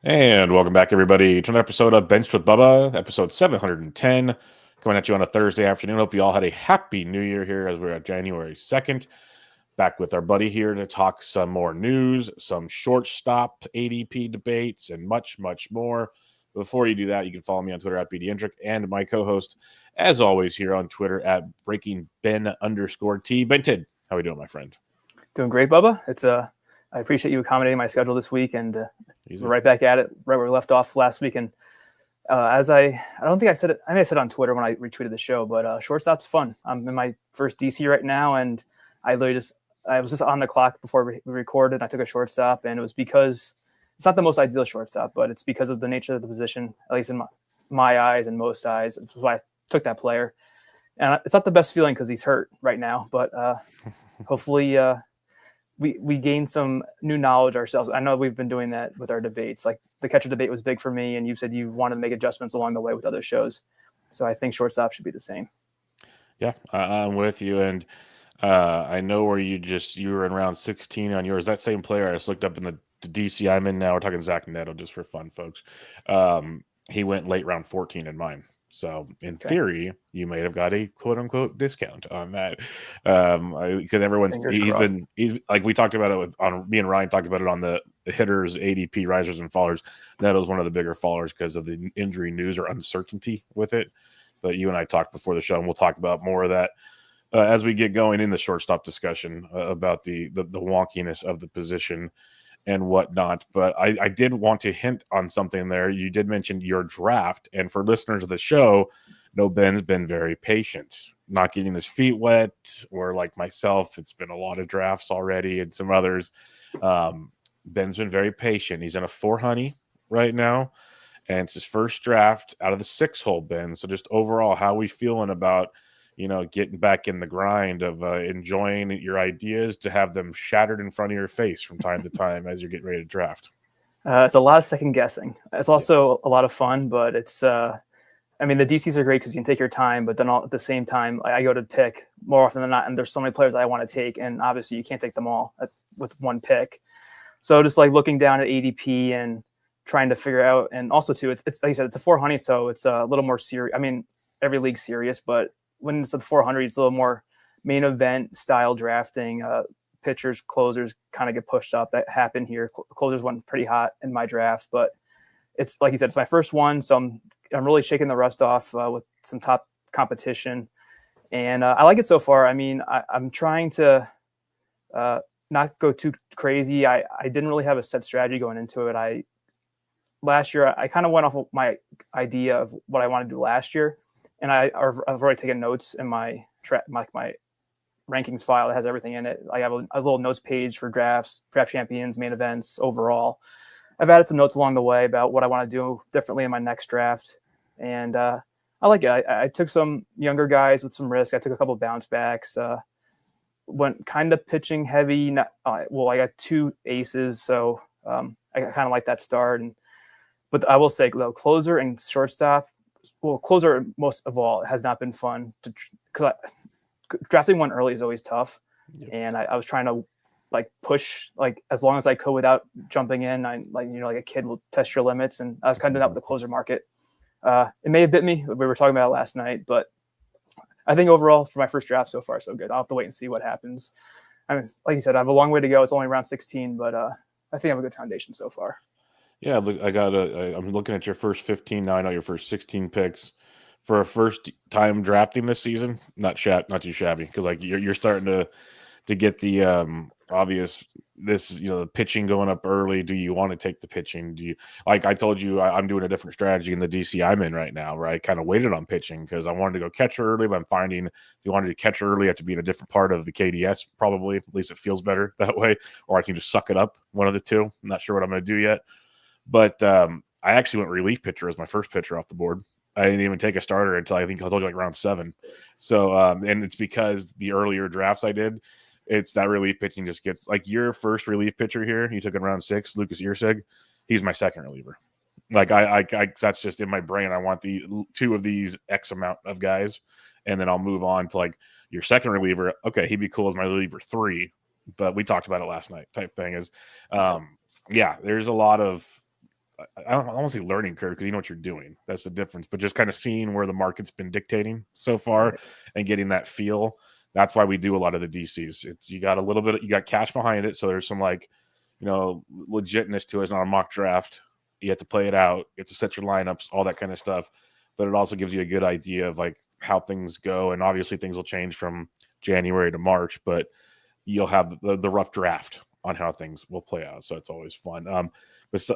And welcome back, everybody, to another episode of Benched with Bubba, episode 710, coming at you on a Thursday afternoon. Hope you all had a happy new year here as we're at January 2nd. Back with our buddy here to talk some more news, some shortstop ADP debates, and much, much more. Before you do that, you can follow me on Twitter at BDendrick and my co-host, as always, here on Twitter at BreakingBen_T. Bented, how are we doing, my friend? Doing great, Bubba. I appreciate you accommodating my schedule this week, and we're right back at it, right where we left off last week. And I don't think I said it. I may have said it on Twitter when I retweeted the show, but shortstop's fun. I'm in my first DC right now, and I was just on the clock before we recorded. I took a shortstop, and it was because it's not the most ideal shortstop, but it's because of the nature of the position, at least in my eyes and most eyes. That's why I took that player. And it's not the best feeling because he's hurt right now, but hopefully we gained some new knowledge ourselves. I know we've been doing that with our debates. Like the catcher debate was big for me, and you said you've wanted to make adjustments along the way with other shows. So I think shortstop should be the same. Yeah, I'm with you. And I know where you were in round 16 on yours. That same player I just looked up in the DC I'm in now. We're talking Zach Neto just for fun, folks. He went late round 14 in mine. So in theory, you may have got a quote unquote discount on that. Because he's like we talked about it on me and Ryan talked about it on the hitters, ADP risers and fallers. Neto's one of the bigger fallers because of the injury news or uncertainty with it. But you and I talked before the show, and we'll talk about more of that as we get going in the shortstop discussion about the wonkiness of the position and whatnot. But I did want to hint on something there. You did mention your draft, and for listeners of the show, no, Ben's been very patient, not getting his feet wet, or like myself, it's been a lot of drafts already and some others. Ben's been very patient. He's in a 4 honey right now, and it's his first draft out of the 6-hole, Ben. So just overall, how are we feeling about getting back in the grind of enjoying your ideas to have them shattered in front of your face from time to time as you're getting ready to draft? It's a lot of second guessing. It's also a lot of fun, but it's, the DCs are great because you can take your time, but then at the same time, I go to pick more often than not, and there's so many players I want to take, and obviously you can't take them all with one pick. So just like looking down at ADP and trying to figure out, and also too, it's like you said, it's a 4 honey, so it's a little more serious. I mean, every league's serious, but when it's at 400, it's a little more main event style drafting. Pitchers, closers kind of get pushed up. That happened here. Closers went pretty hot in my draft, but it's like you said, it's my first one, so I'm really shaking the rust off with some top competition, and I like it so far. I mean, I'm trying to not go too crazy. I didn't really have a set strategy going into it. Last year I kind of went off of my idea of what I wanted to do last year. And I've already taken notes in my rankings file that has everything in it. I have a little notes page for drafts, draft champions, main events, overall. I've added some notes along the way about what I want to do differently in my next draft. And I like it. I took some younger guys with some risk. I took a couple of bounce backs. Went kind of pitching heavy. I got 2 aces, so I kind of like that start. But I will say, though, closer and shortstop, closer most of all has not been fun because drafting one early is always tough. Yep. And I was trying to push as long as I could without jumping in. Like a kid will test your limits, and I was kind of doing that with the closer market. It may have bit me. We were talking about it last night, but I think overall for my first draft so far so good. I'll have to wait and see what happens. I mean, like you said, I have a long way to go. It's only round 16, but I think I have a good foundation so far. Yeah, look, I'm looking at your first 15 now. I know your first 16 picks for a first time drafting this season. Not too shabby, because you're starting to get the obvious the pitching going up early. Do you want to take the pitching? Do you, like I told you, I'm doing a different strategy in the DC I'm in right now, where I kind of waited on pitching because I wanted to go catcher early, but I'm finding if you wanted to catch early, you have to be in a different part of the KDS, probably. At least it feels better that way, or I can just suck it up, one of the two. I'm not sure what I'm going to do yet. But I actually went relief pitcher as my first pitcher off the board. I didn't even take a starter until I think I told you round 7. So, and it's because the earlier drafts I did, it's that relief pitching just gets your first relief pitcher here. You took in round 6, Lucas Irsig. He's my second reliever. I that's just in my brain. I want the 2 of these X amount of guys, and then I'll move on to your second reliever. Okay, he'd be cool as my reliever 3, but we talked about it last night. Type thing is, yeah, there's a lot of I don't want to say learning curve because you know what you're doing. That's the difference. But just kind of seeing where the market's been dictating so far Right. and getting that feel. That's why we do a lot of the DCs. It's you got a little bit, you got cash behind it, so there's some like, legitness to it. It's not a mock draft. You have to play it out. You have to set your lineups, all that kind of stuff. But it also gives you a good idea of like how things go, and obviously things will change from January to March, but you'll have the rough draft on how things will play out. So it's always fun.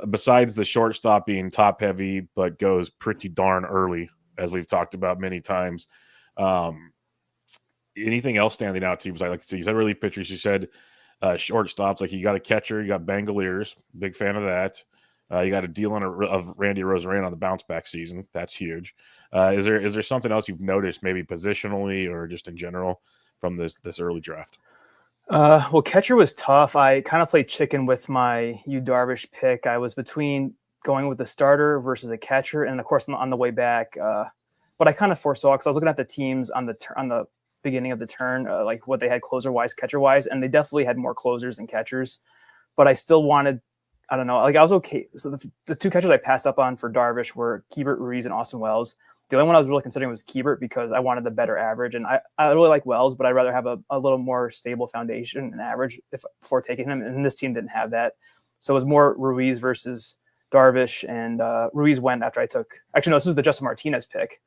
Besides the shortstop being top heavy, but goes pretty darn early, as we've talked about many times. Anything else standing out to you? Like I said, you said relief pitchers. You said shortstops. Like you got a catcher, you got Bangaliers. Big fan of that. You got a deal of Randy Rosarena on the bounce back season. That's huge. Is there something else you've noticed, maybe positionally or just in general, from this early draft? Well, catcher was tough. I kind of played chicken with my Yu Darvish pick. I was between going with the starter versus a catcher, and of course on the way back. But I kind of foresaw, because I was looking at the teams on the beginning of the turn, like what they had closer wise, catcher wise, and they definitely had more closers than catchers. But I still wanted, I don't know, like I was okay. So the two catchers I passed up on for Darvish were Keibert Ruiz and Austin Wells. The only one I was really considering was Keibert because I wanted the better average. And I really like Wells, but I'd rather have a little more stable foundation and average before taking him. And this team didn't have that. So it was more Ruiz versus Darvish. And Ruiz went after I took – actually, no, this was the Justin Martinez pick.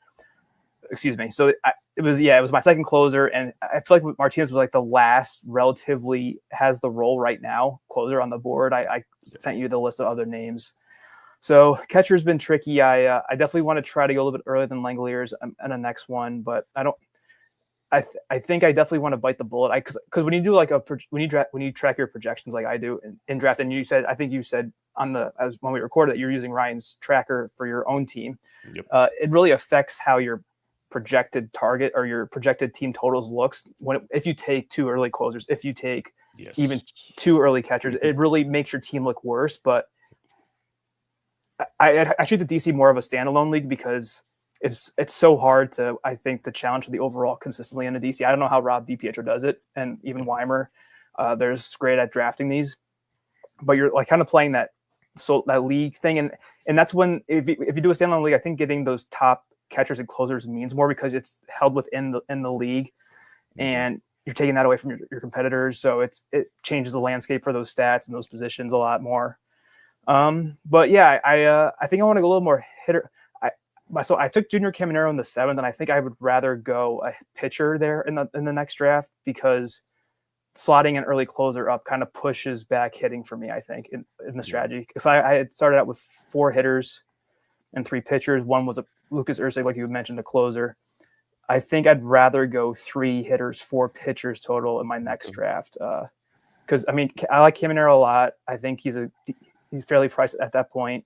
Excuse me. So it was my second closer. And I feel like Martinez was like the last relatively has the role right now closer on the board. I sent you the list of other names. So catcher's been tricky. I definitely want to try to go a little bit earlier than Langoliers in the next one, but I think I definitely want to bite the bullet. Because when you do like when you track your projections like I do in draft, and I think you said as when we recorded that you're using Ryan's tracker for your own team. Yep. It really affects how your projected target or your projected team totals looks if you take two early closers, if you take even two early catchers, it really makes your team look worse. But I treat the DC more of a standalone league because it's so hard to, I think, the challenge for the overall consistently in the DC. I don't know how Rob DiPietro does it, and even Weimer. They're great at drafting these, but you're like kind of playing that league thing, and that's when if you do a standalone league, I think getting those top catchers and closers means more because it's held within the league, and you're taking that away from your competitors, so it changes the landscape for those stats and those positions a lot more. But yeah, I think I want to go a little more hitter. So I took Junior Caminero in the 7th, and I think I would rather go a pitcher there in the next draft because slotting an early closer up kind of pushes back hitting for me, I think, in the strategy. Because I had started out with 4 hitters and 3 pitchers. One was a Lucas Ursay, like you mentioned, a closer. I think I'd rather go 3 hitters, 4 pitchers total in my next draft. Because I mean, I like Caminero a lot. I think he's fairly priced at that point.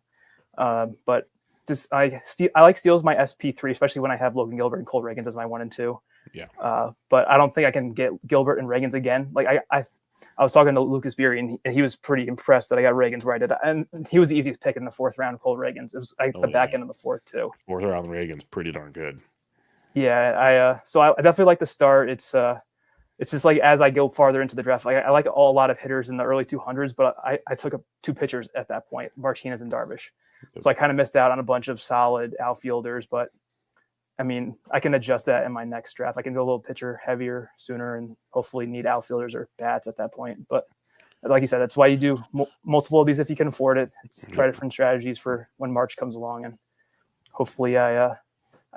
But just I like Steele as my SP3, especially when I have Logan Gilbert and Cole Reagans as my 1 and 2. Yeah. But I don't think I can get Gilbert and Reagans again. Like I was talking to Lucas Beery, and he was pretty impressed that I got Reagans where I did. And he was the easiest pick in the 4th round, Cole Reagans. It was the back end of the 4th too. 4th round Reagans pretty darn good. Yeah, so I definitely like the start. It's just like as I go farther into the draft, like I like a lot of hitters in the early 200s, but I took up 2 pitchers at that point, Martinez and Darvish. So I kind of missed out on a bunch of solid outfielders, but I mean, I can adjust that in my next draft. I can go a little pitcher heavier sooner and hopefully need outfielders or bats at that point. But like you said, that's why you do multiple of these if you can afford it. Try different strategies for when March comes along, and hopefully I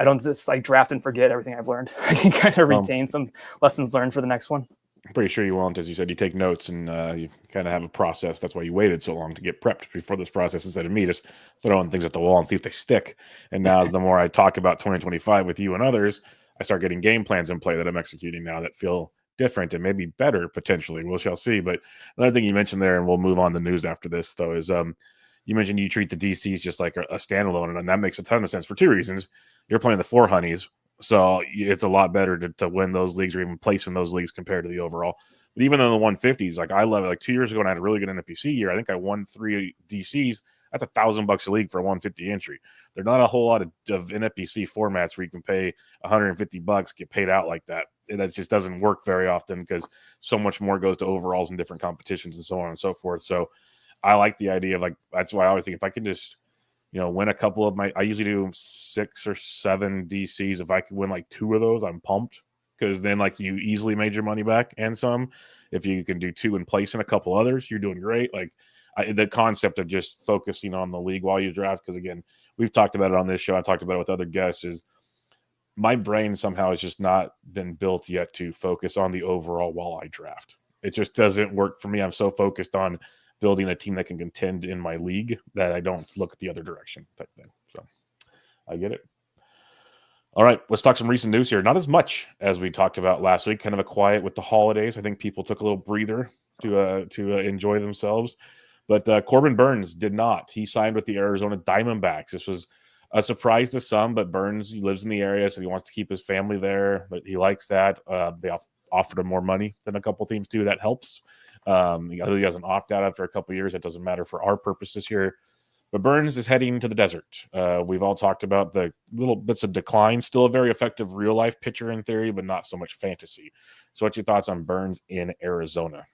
don't just like draft and forget everything I've learned. I can kind of retain some lessons learned for the next one. I'm pretty sure you won't. As you said, you take notes and you kind of have a process. That's why you waited so long to get prepped before this process instead of me just throwing things at the wall and see if they stick. And now the more I talk about 2025 with you and others, I start getting game plans in play that I'm executing now that feel different and maybe better potentially. We shall see. But another thing you mentioned there, and we'll move on to news after this, though, is you mentioned you treat the DCs just like a standalone, and that makes a ton of sense for 2 reasons. You're playing the 4 honeys, so it's a lot better to win those leagues or even place in those leagues compared to the overall. But even in the 150s, like I love it. Like 2 years ago when I had a really good NFBC year, I think I won 3 DCs. That's $1,000 a league for a 150 entry. There's not a whole lot of NFBC formats where you can pay $150, get paid out like that. That just doesn't work very often because so much more goes to overalls and different competitions and so on and so forth. So I like the idea of that's why I always think if I can just, win a couple of I usually do 6 or 7 DCs. If I could win 2 of those, I'm pumped, because then you easily made your money back and some. If you can do 2 in place and a couple others, you're doing great. The concept of just focusing on the league while you draft, because again, we've talked about it on this show. I talked about it with other guests, is my brain somehow has just not been built yet to focus on the overall while I draft. It just doesn't work for me. I'm so focused on building a team that can contend in my league that I don't look the other direction type thing. So I get it. All right, let's talk some recent news here. Not as much as we talked about last week. Kind of a quiet with the holidays. I think people took a little breather to enjoy themselves. But Corbin Burnes did not. He signed with the Arizona Diamondbacks. This was a surprise to some, but Burnes, he lives in the area, so he wants to keep his family there. But he likes that. They offered him more money than a couple teams do. That helps. He has an opt-out after a couple years. That doesn't matter for our purposes here. But Burnes is heading to the desert. We've all talked about the little bits of decline. Still a very effective real-life pitcher in theory, but not so much fantasy. So what's your thoughts on Burnes in Arizona?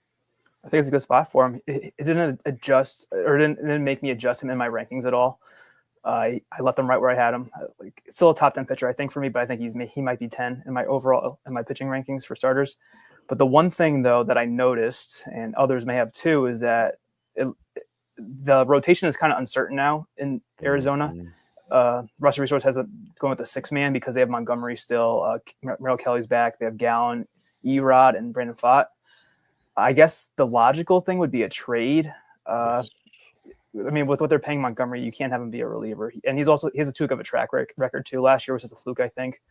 I think it's a good spot for him. It didn't adjust, or didn't make me adjust him in my rankings at all. I left him right where I had him. Still a top 10 pitcher, I think, for me, but I think he might be 10 in my pitching rankings for starters. But the one thing, though, that I noticed, and others may have too, is that the rotation is kind of uncertain now in Arizona. Rusty Resource has going with the 6-man because they have Montgomery still. Merrill Kelly's back. They have Gallen, Erod, and Brandon Pfaadt. I guess the logical thing would be a trade. Yes. I mean, with what they're paying Montgomery, you can't have him be a reliever. And he has a too good of a track record too. Last year was just a fluke, I think.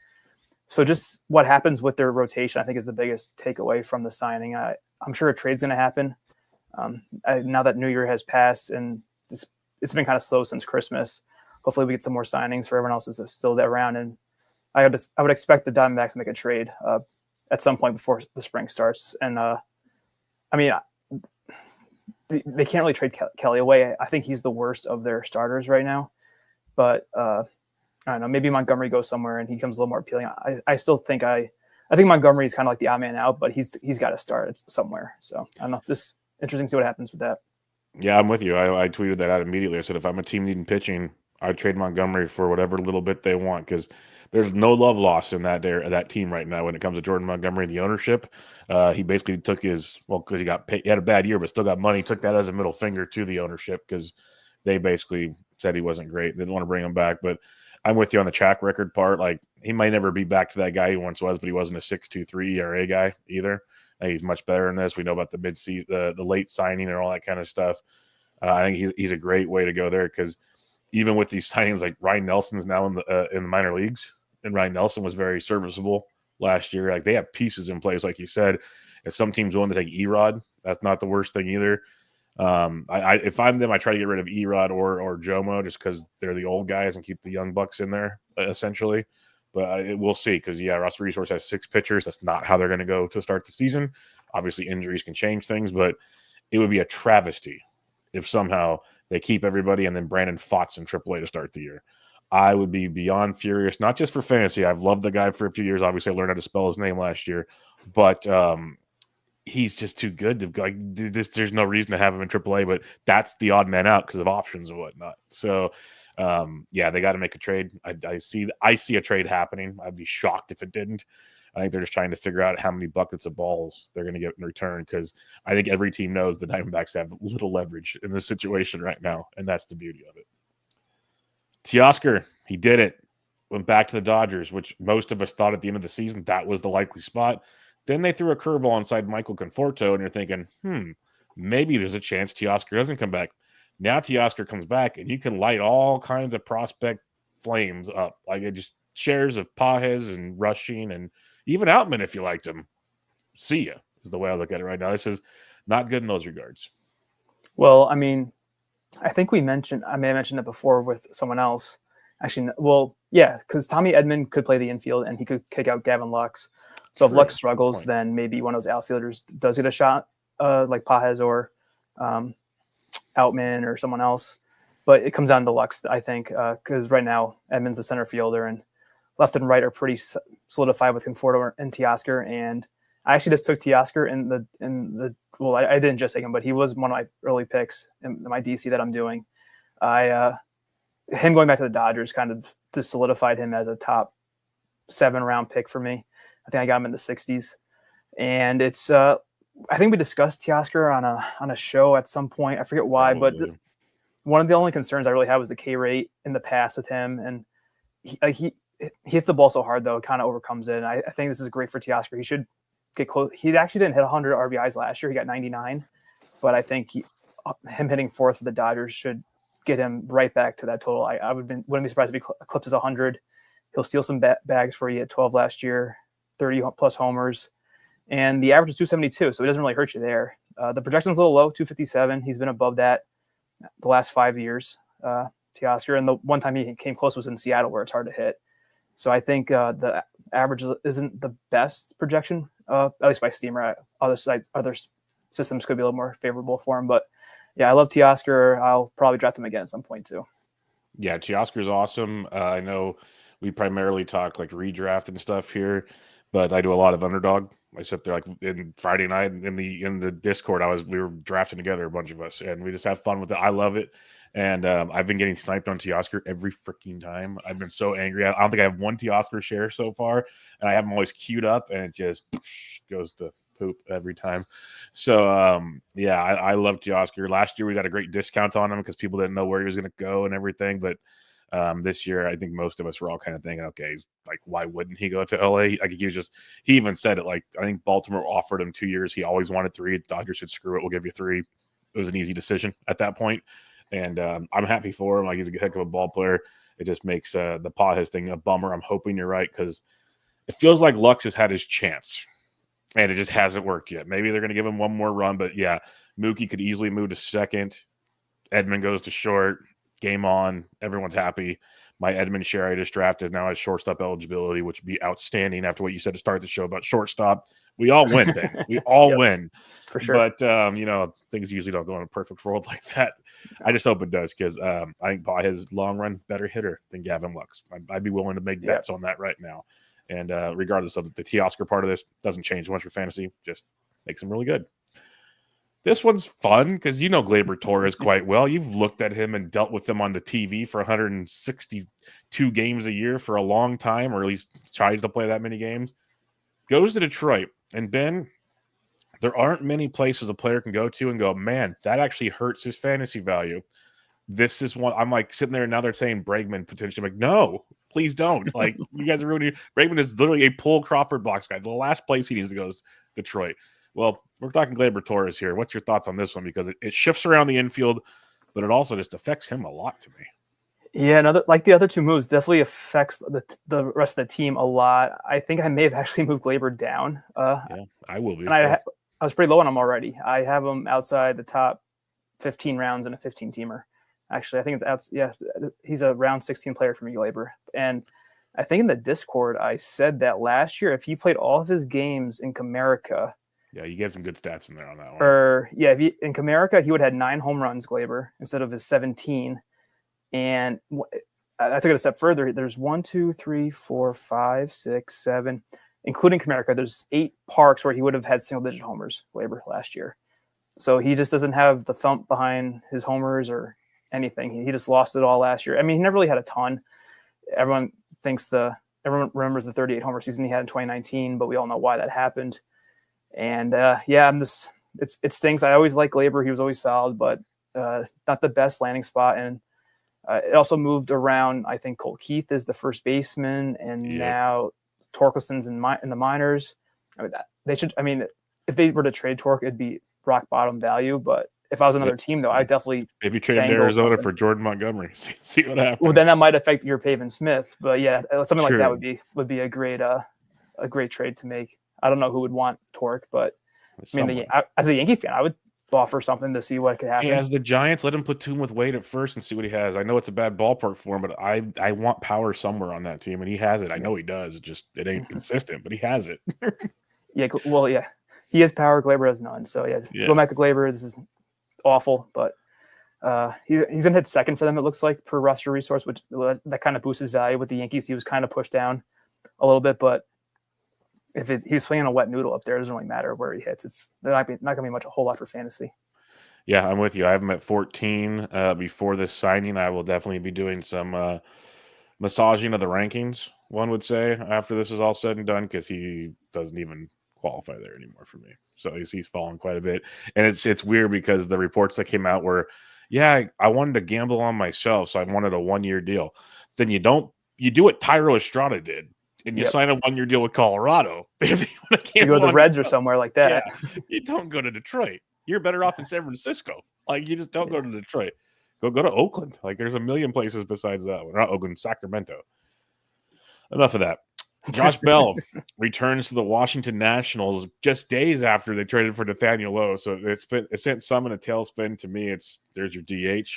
So just what happens with their rotation, I think, is the biggest takeaway from the signing. I'm sure a trade's going to happen. Now that New Year has passed and it's been kind of slow since Christmas, hopefully we get some more signings for everyone else is still there around. And I would expect the Diamondbacks to make a trade at some point before the spring starts. And I mean, they can't really trade Kelly away. I think he's the worst of their starters right now. But I don't know. Maybe Montgomery goes somewhere and he becomes a little more appealing. I still think I think Montgomery is kind of like the odd man out, but he's got to start somewhere. So I don't know. Just interesting to see what happens with that. Yeah, I'm with you. I tweeted that out immediately. I said if I'm a team needing pitching, I'd trade Montgomery for whatever little bit they want, because there's no love lost in that team right now when it comes to Jordan Montgomery, the ownership. He basically took his, because he got paid, he had a bad year, but still got money, took that as a middle finger to the ownership because they basically said he wasn't great. They didn't want to bring him back. But I'm with you on the track record part. He might never be back to that guy he once was, but he wasn't a 6.23 ERA guy either. He's much better in this. We know about the mid-season, the late signing and all that kind of stuff. I think he's a great way to go there, because even with these signings, like Ryan Nelson's now in the minor leagues, and Ryan Nelson was very serviceable last year. They have pieces in place, like you said. If some teams willing to take Erod, that's not the worst thing either. If I'm them, I try to get rid of Erod or Jomo just because they're the old guys and keep the young bucks in there essentially. But we'll see, because Ross Resource has 6 pitchers. That's not how they're going to go to start the season. Obviously, injuries can change things, but it would be a travesty if somehow they keep everybody and then Brandon Pfaadt's in AAA to start the year. I would be beyond furious, not just for fantasy. I've loved the guy for a few years. Obviously, I learned how to spell his name last year, but he's just too good to there's no reason to have him in AAA, but that's the odd man out because of options and whatnot. So, they got to make a trade. I see a trade happening. I'd be shocked if it didn't. I think they're just trying to figure out how many buckets of balls they're going to get in return, because I think every team knows the Diamondbacks have little leverage in this situation right now, and that's the beauty of it. Teoscar, he did it. Went back to the Dodgers, which most of us thought at the end of the season that was the likely spot. Then they threw a curveball inside Michael Conforto, and you're thinking, maybe there's a chance Teoscar doesn't come back. Now Teoscar comes back, and you can light all kinds of prospect flames up. Just shares of Pages and Rushing and even Outman if you liked him. See ya is the way I look at it right now. This is not good in those regards. Well, I mean, I think I may have mentioned it before with someone else. Actually, well, yeah, because Tommy Edman could play the infield and he could kick out Gavin Lux. So if Lux struggles, then maybe one of those outfielders does get a shot, like Pages or Outman or someone else. But it comes down to Lux, I think, because right now Edman's the center fielder and left and right are pretty solidified with Conforto and Teoscar. And I actually just took Teoscar in the well, I didn't just take him, but he was one of my early picks in my DC that I'm doing. Him going back to the Dodgers kind of just solidified him as a top 7-round pick for me. I think I got him in the 60s, and it's I think we discussed Teoscar on a show at some point. I forget why, Probably. but one of the only concerns I really had was the K rate in the past with him, and he hits the ball so hard though, it kind of overcomes it. And I think this is great for Teoscar. He should get close. He actually didn't hit 100 RBIs last year. He got 99, but I think him hitting fourth for the Dodgers should get him right back to that total. I wouldn't be surprised if he eclipses 100. He'll steal some bags for you at 12 last year, 30 plus homers, and the average is 272, so it doesn't really hurt you there. The projection's a little low, 257. He's been above that the last 5 years, Teoscar, and the one time he came close was in Seattle, where it's hard to hit. So I think the average isn't the best projection, at least by Steamer. Other systems could be a little more favorable for him, but yeah, I love Teoscar. I'll probably draft him again at some point too. Yeah, Teoscar's awesome. I know we primarily talk like redraft and stuff here, but I do a lot of underdog. I sit there like in Friday night in the Discord. We were drafting together, a bunch of us, and we just have fun with it. I love it, and I've been getting sniped on Teoscar every freaking time. I've been so angry. I don't think I have one Teoscar share so far, and I have them always queued up, and it just goes to poop every time. So yeah, I love Teoscar. Last year we got a great discount on him because people didn't know where he was going to go and everything, but this year, I think most of us were all kind of thinking, okay, he's like, why wouldn't he go to LA? Like he even said it, like, I think Baltimore offered him 2 years. He always wanted 3. Dodgers said, screw it, we'll give you 3. It was an easy decision at that point. And I'm happy for him. Like, he's a heck of a ball player. It just makes the Pages thing a bummer. I'm hoping you're right, because it feels like Lux has had his chance and it just hasn't worked yet. Maybe they're going to give him one more run, but yeah, Mookie could easily move to second. Edmund goes to short. Game on. Everyone's happy. My Edmund share I just drafted now has shortstop eligibility, which would be outstanding after what you said to start the show about shortstop. We all win, Ben. We all win. For sure. But, things usually don't go in a perfect world like that. I just hope it does, because I think Pages long run better hitter than Gavin Lux. I'd be willing to make bets on that right now. And regardless of the Teoscar part of this, doesn't change much for fantasy. Just makes him really good. This one's fun because Gleyber Torres quite well. You've looked at him and dealt with him on the TV for 162 games a year for a long time, or at least tried to play that many games. Goes to Detroit. And Ben, there aren't many places a player can go to and go, man, that actually hurts his fantasy value. This is one. I'm like sitting there and now they're saying Bregman potentially. I'm like, no, please don't. Like, you guys are ruining. Bregman is literally a pull Crawford box guy. The last place he needs to go is Detroit. Well, we're talking Gleyber Torres here. What's your thoughts on this one? Because it shifts around the infield, but it also just affects him a lot to me. Yeah, like the other two moves, definitely affects the rest of the team a lot. I think I may have actually moved Gleyber down. Yeah, I will be. And I was pretty low on him already. I have him outside the top 15 rounds in a 15-teamer. Actually, I think it's out. Yeah, he's a round 16 player for me, Gleyber. And I think in the Discord, I said that last year, if he played all of his games in Comerica, yeah, you get some good stats in there on that one. In Comerica, he would have had 9 home runs, Gleyber, instead of his 17. And I took it a step further. There's 1, 2, 3, 4, 5, 6, 7, including Comerica. There's 8 parks where he would have had single-digit homers, Gleyber, last year. So he just doesn't have the thump behind his homers or anything. He just lost it all last year. I mean, he never really had a ton. Everyone remembers the 38 homer season he had in 2019, but we all know why that happened. And it stinks. I always liked Gleyber. He was always solid, but not the best landing spot. And it also moved around. I think Cole Keith is the first baseman, and now Torkelson's in the minors. If they were to trade Tork, it'd be rock bottom value. But if I was another team, though, I'd definitely maybe trade him to Arizona for Jordan Montgomery. See what happens. Well, then that might affect your Pavin Smith. But yeah, something like that would be a great trade to make. I don't know who would want Torque, but as a Yankee fan, I would offer something to see what could happen. As the Giants, let him platoon with Wade at first and see what he has. I know it's a bad ballpark for him, but I want power somewhere on that team, and he has it. I know he does. It ain't consistent, but he has it. He has power. Gleyber has none. So going back to Gleyber, this is awful, but he's gonna hit second for them. It looks like per roster resource, which that kind of boosts his value. With the Yankees, he was kind of pushed down a little bit, but if he's swinging a wet noodle up there, it doesn't really matter where he hits. It's not going to be much a whole lot for fantasy. Yeah, I'm with you. I have him at 14. Before this signing, I will definitely be doing some massaging of the rankings, one would say, after this is all said and done, because he doesn't even qualify there anymore for me. So he's fallen quite a bit. And it's weird because the reports that came out were, yeah, I wanted to gamble on myself, so I wanted a 1-year deal. Then you do what Tyro Estrada did, and you sign a 1-year deal with Colorado. If you want to You go to the Reds yourself, or somewhere like that. Yeah, you don't go to Detroit. You're better off in San Francisco. Like, you just don't go to Detroit. Go to Oakland. Like, there's a million places besides that one. Not Oakland, Sacramento. Enough of that. Josh Bell returns to the Washington Nationals just days after they traded for Nathaniel Lowe. So it sent some in a tailspin. To me, there's your DH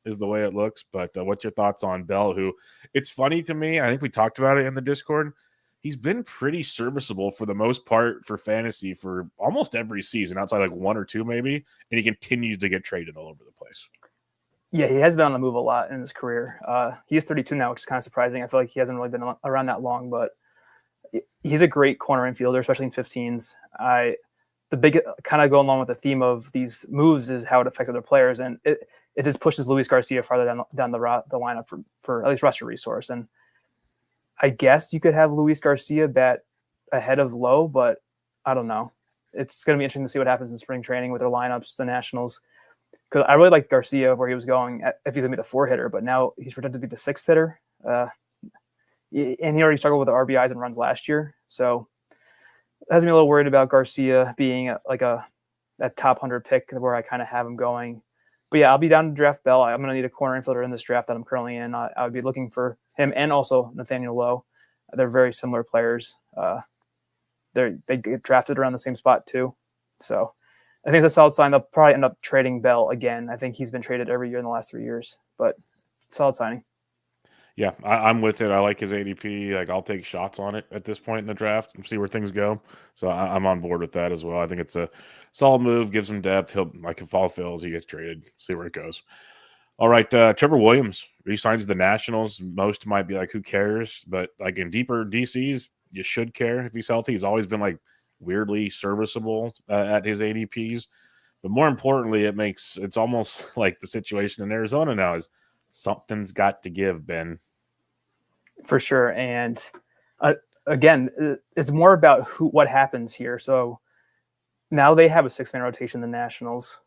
is the way it looks. But what's your thoughts on Bell, who it's funny to me. I think we talked about it in the Discord. He's been pretty serviceable for the most part for fantasy for almost every season, outside like 1 or 2 maybe, and he continues to get traded all over the place. Yeah, he has been on the move a lot in his career. He's 32 now, which is kind of surprising. I feel like he hasn't really been around that long, but he's a great corner infielder, especially in 15s. The big kind of going along with the theme of these moves is how it affects other players, and it just pushes Luis Garcia farther down the lineup for at least roster resource. And I guess you could have Luis Garcia bat ahead of Lowe, but I don't know. It's going to be interesting to see what happens in spring training with their lineups, the Nationals. Because I really like Garcia where he was going if he's going to be the 4 hitter, but now he's projected to be the 6th hitter. And he already struggled with the RBIs and runs last year. So it has me a little worried about Garcia being a top 100 pick where I kind of have him going. But yeah, I'll be down to draft Bell. I'm going to need a corner infielder in this draft that I'm currently in. I would be looking for him and also Nathaniel Lowe. They're very similar players. They get drafted around the same spot too. So I think it's a solid sign. They'll probably end up trading Bell again. I think he's been traded every year in the last 3 years, but solid signing. Yeah, I'm with it. I like his ADP. Like, I'll take shots on it at this point in the draft and see where things go. So I'm on board with that as well. I think it's a solid move. Gives him depth. If all fails, he gets traded. See where it goes. All right, Trevor Williams resigns the Nationals. Most might be like, who cares? But like in deeper DCs, you should care if he's healthy. He's always been like weirdly serviceable at his ADPs. But more importantly, it's almost like the situation in Arizona now is something's got to give, Ben. For sure. And again, it's more about what happens here. So now they have a 6-man rotation, the Nationals,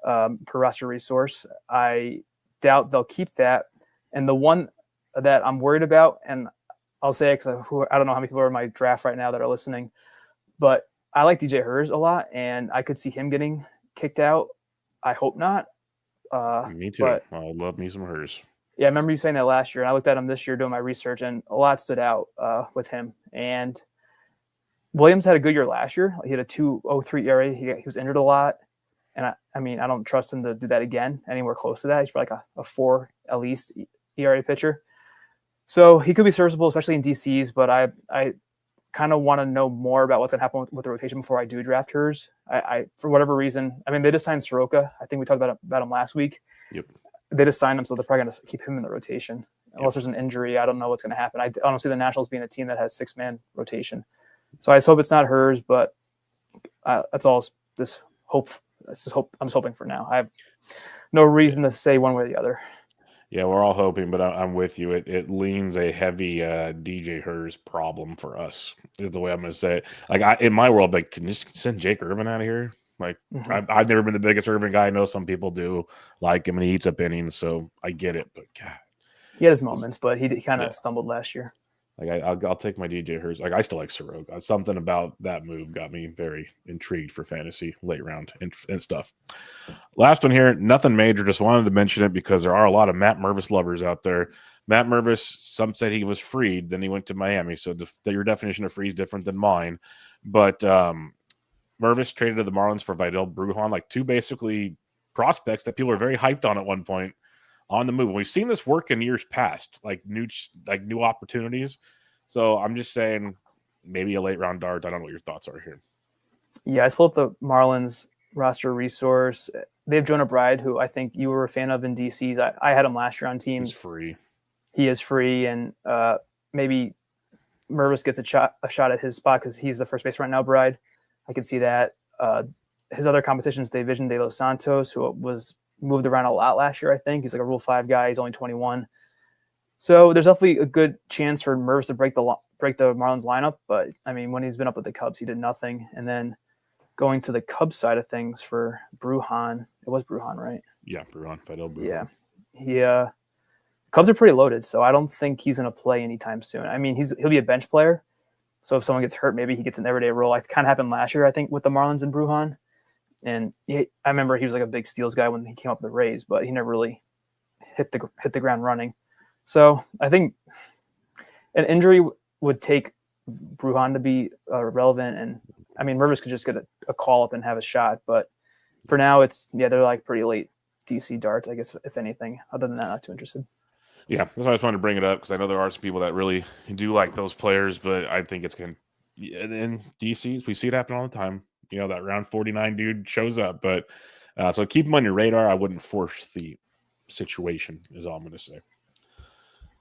per roster resource. I doubt they'll keep that. And the one that I'm worried about, and I'll say it because I don't know how many people are in my draft right now that are listening, but I like DJ Hers a lot, and I could see him getting kicked out. I hope not. Me too. I love me some Hers. Yeah, I remember you saying that last year, and I looked at him this year doing my research, and a lot stood out with him. And Williams had a good year last year. He had a 2.03 ERA. He was injured a lot, and I don't trust him to do that again anywhere close to that. He's probably like a 4 at least ERA pitcher. So he could be serviceable, especially in DCs, but I kind of want to know more about what's going to happen with the rotation before I do draft Hers. I for whatever reason, they just signed Soroka. I think we talked about him last week. Yep. They just signed him, so they're probably going to keep him in the rotation. Unless there's an injury, I don't know what's going to happen. I don't see the Nationals being a team that has 6-man rotation. So I just hope it's not Hers, but that's all. This hope. I'm just hoping for now. I have no reason to say one way or the other. Yeah, we're all hoping, but I'm with you. It leans a heavy DJ Hers problem for us, is the way I'm going to say it. Like, in my world, like, can you just send Jake Irvin out of here? Like, I've never been the biggest Irvin guy. I know some people do like him, and he eats up innings, so I get it. But God, he had his moments, but he kind of stumbled last year. Like, I'll take my DJ Hers. Like, I still like Soroka. Something about that move got me very intrigued for fantasy late round and stuff. Last one here, nothing major. Just wanted to mention it because there are a lot of Matt Mervis lovers out there. Matt Mervis, some said he was freed, then he went to Miami. So your definition of free is different than mine. But Mervis traded to the Marlins for Vidal Brujan, like 2 basically prospects that people were very hyped on at one point. On the move. We've seen this work in years past, like new opportunities. So I'm just saying maybe a late round dart. I don't know what your thoughts are here. Yeah, I pulled up the Marlins roster resource. They have Jonah Bride, who I think you were a fan of in DCs. I had him last year on teams. He's free. He is free, and maybe Mervis gets a shot at his spot because he's the first baseman right now, Bride. I can see that. His other competitions, Division De Los Santos, who was moved around a lot last year, I think. He's like a Rule 5 guy. He's only 21. So there's definitely a good chance for Mervis to break the Marlins lineup. But, I mean, when he's been up with the Cubs, he did nothing. And then going to the Cubs side of things for Brujan. It was Brujan, right? Yeah, Brujan, Fidel Brujan. Yeah. Cubs are pretty loaded, so I don't think he's going to play anytime soon. I mean, he'll be a bench player. So if someone gets hurt, maybe he gets an everyday role. It kind of happened last year, I think, with the Marlins and Brujan. And I remember he was like a big steals guy when he came up with the Rays, but he never really hit the ground running. So I think an injury would take Brujan to be relevant. And I mean, Mervis could just get a call up and have a shot. But for now, they're like pretty late DC darts, I guess, if anything. Other than that, not too interested. Yeah, that's why I just wanted to bring it up because I know there are some people that really do like those players, but I think it's going to – in DCs, we see it happen all the time. You know, that round 49 dude shows up. But so keep him on your radar. I wouldn't force the situation is all I'm going to say.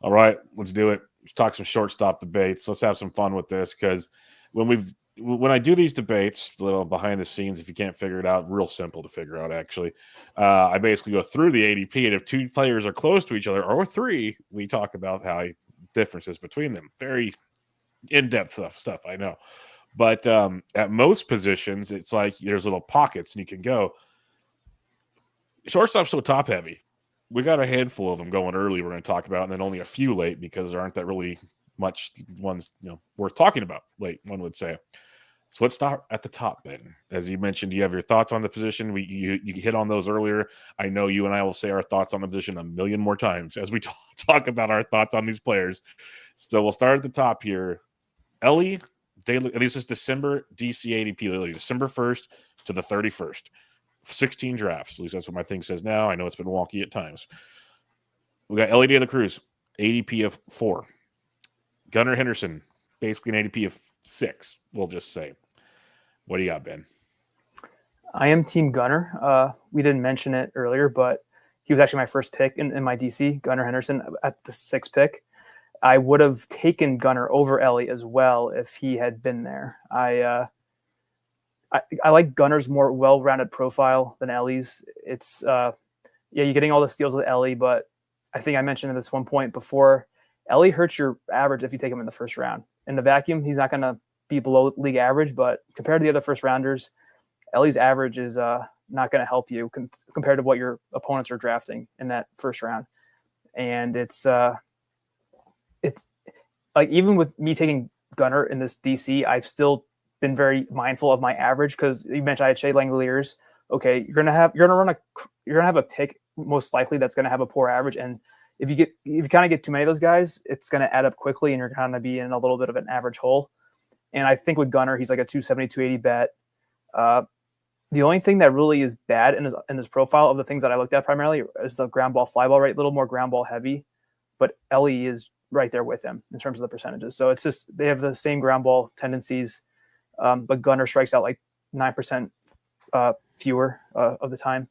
All right, let's do it. Let's talk some shortstop debates. Let's have some fun with this because when I do these debates, a little behind the scenes, if you can't figure it out, real simple to figure out, actually. I basically go through the ADP, and if two players are close to each other, or three, we talk about how differences between them. Very in-depth stuff, I know. But at most positions, it's like there's little pockets, and you can go. Shortstop's so top-heavy. We got a handful of them going early we're going to talk about, and then only a few late because there aren't that really much ones worth talking about late, one would say. So let's start at the top then. As you mentioned, you have your thoughts on the position. You hit on those earlier. I know you and I will say our thoughts on the position a million more times as we talk about our thoughts on these players. So we'll start at the top here. Elly, this is December DC ADP, literally December 1st to the 31st. 16 drafts. At least that's what my thing says now. I know it's been wonky at times. We got Elly De La Cruz, ADP of 4. Gunnar Henderson, basically an ADP of 6, we'll just say. What do you got, Ben? I am Team Gunnar. We didn't mention it earlier, but he was actually my first pick in my DC, Gunnar Henderson, at the 6th pick. I would have taken Gunnar over Elly as well if he had been there. I like Gunnar's more well-rounded profile than Elly's. It's you're getting all the steals with Elly, but I think I mentioned at this one point before, Elly hurts your average if you take him in the first round. In the vacuum, he's not going to be below league average, but compared to the other first rounders, Elly's average is not going to help you compared to what your opponents are drafting in that first round. And it's like, even with me taking Gunnar in this DC, I've still been very mindful of my average because you mentioned I had Shea Langoliers. Okay, you're gonna have a pick most likely that's gonna have a poor average, and if you kind of get too many of those guys, it's gonna add up quickly, and you're gonna be in a little bit of an average hole. And I think with Gunnar, he's like a 270, 280 bet. The only thing that really is bad in his profile of the things that I looked at primarily is the ground ball, fly ball rate, a little more ground ball heavy, but Elly is right there with him in terms of the percentages. So it's just they have the same ground ball tendencies. But Gunnar strikes out like 9% fewer of the time.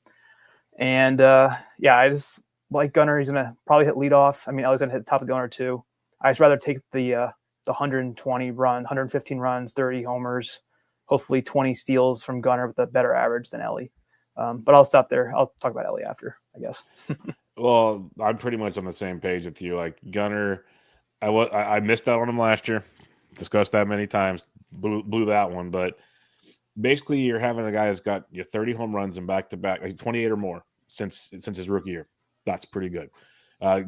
And I just like Gunnar. He's going to probably hit leadoff. I mean, Elly's going to hit the top of the order too. I'd just rather take the 115 runs, 30 homers, hopefully 20 steals from Gunnar with a better average than Elly. But I'll stop there. I'll talk about Elly after, I guess. Well, I'm pretty much on the same page with you. Like Gunnar, I missed out on him last year. Discussed that many times. Blew that one, but basically you're having a guy that's got 30 home runs in back-to-back, like 28 or more since his rookie year. That's pretty good.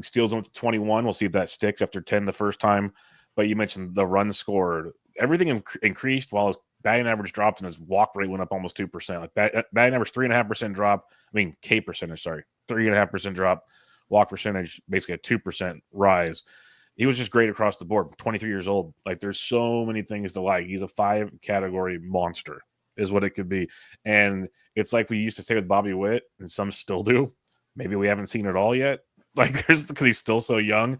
Steals him to 21. We'll see if that sticks after 10 the first time. But you mentioned the runs scored. Everything increased while his batting average dropped and his walk rate went up almost 2%. Like batting average 3.5% drop. I mean K percentage, sorry, 3.5% drop. Walk percentage basically a 2% rise. He was just great across the board. 23 years old. Like, there's so many things to like. He's a 5-category monster is what it could be. And it's like we used to say with Bobby Witt, and some still do. Maybe we haven't seen it all yet. Like, because he's still so young.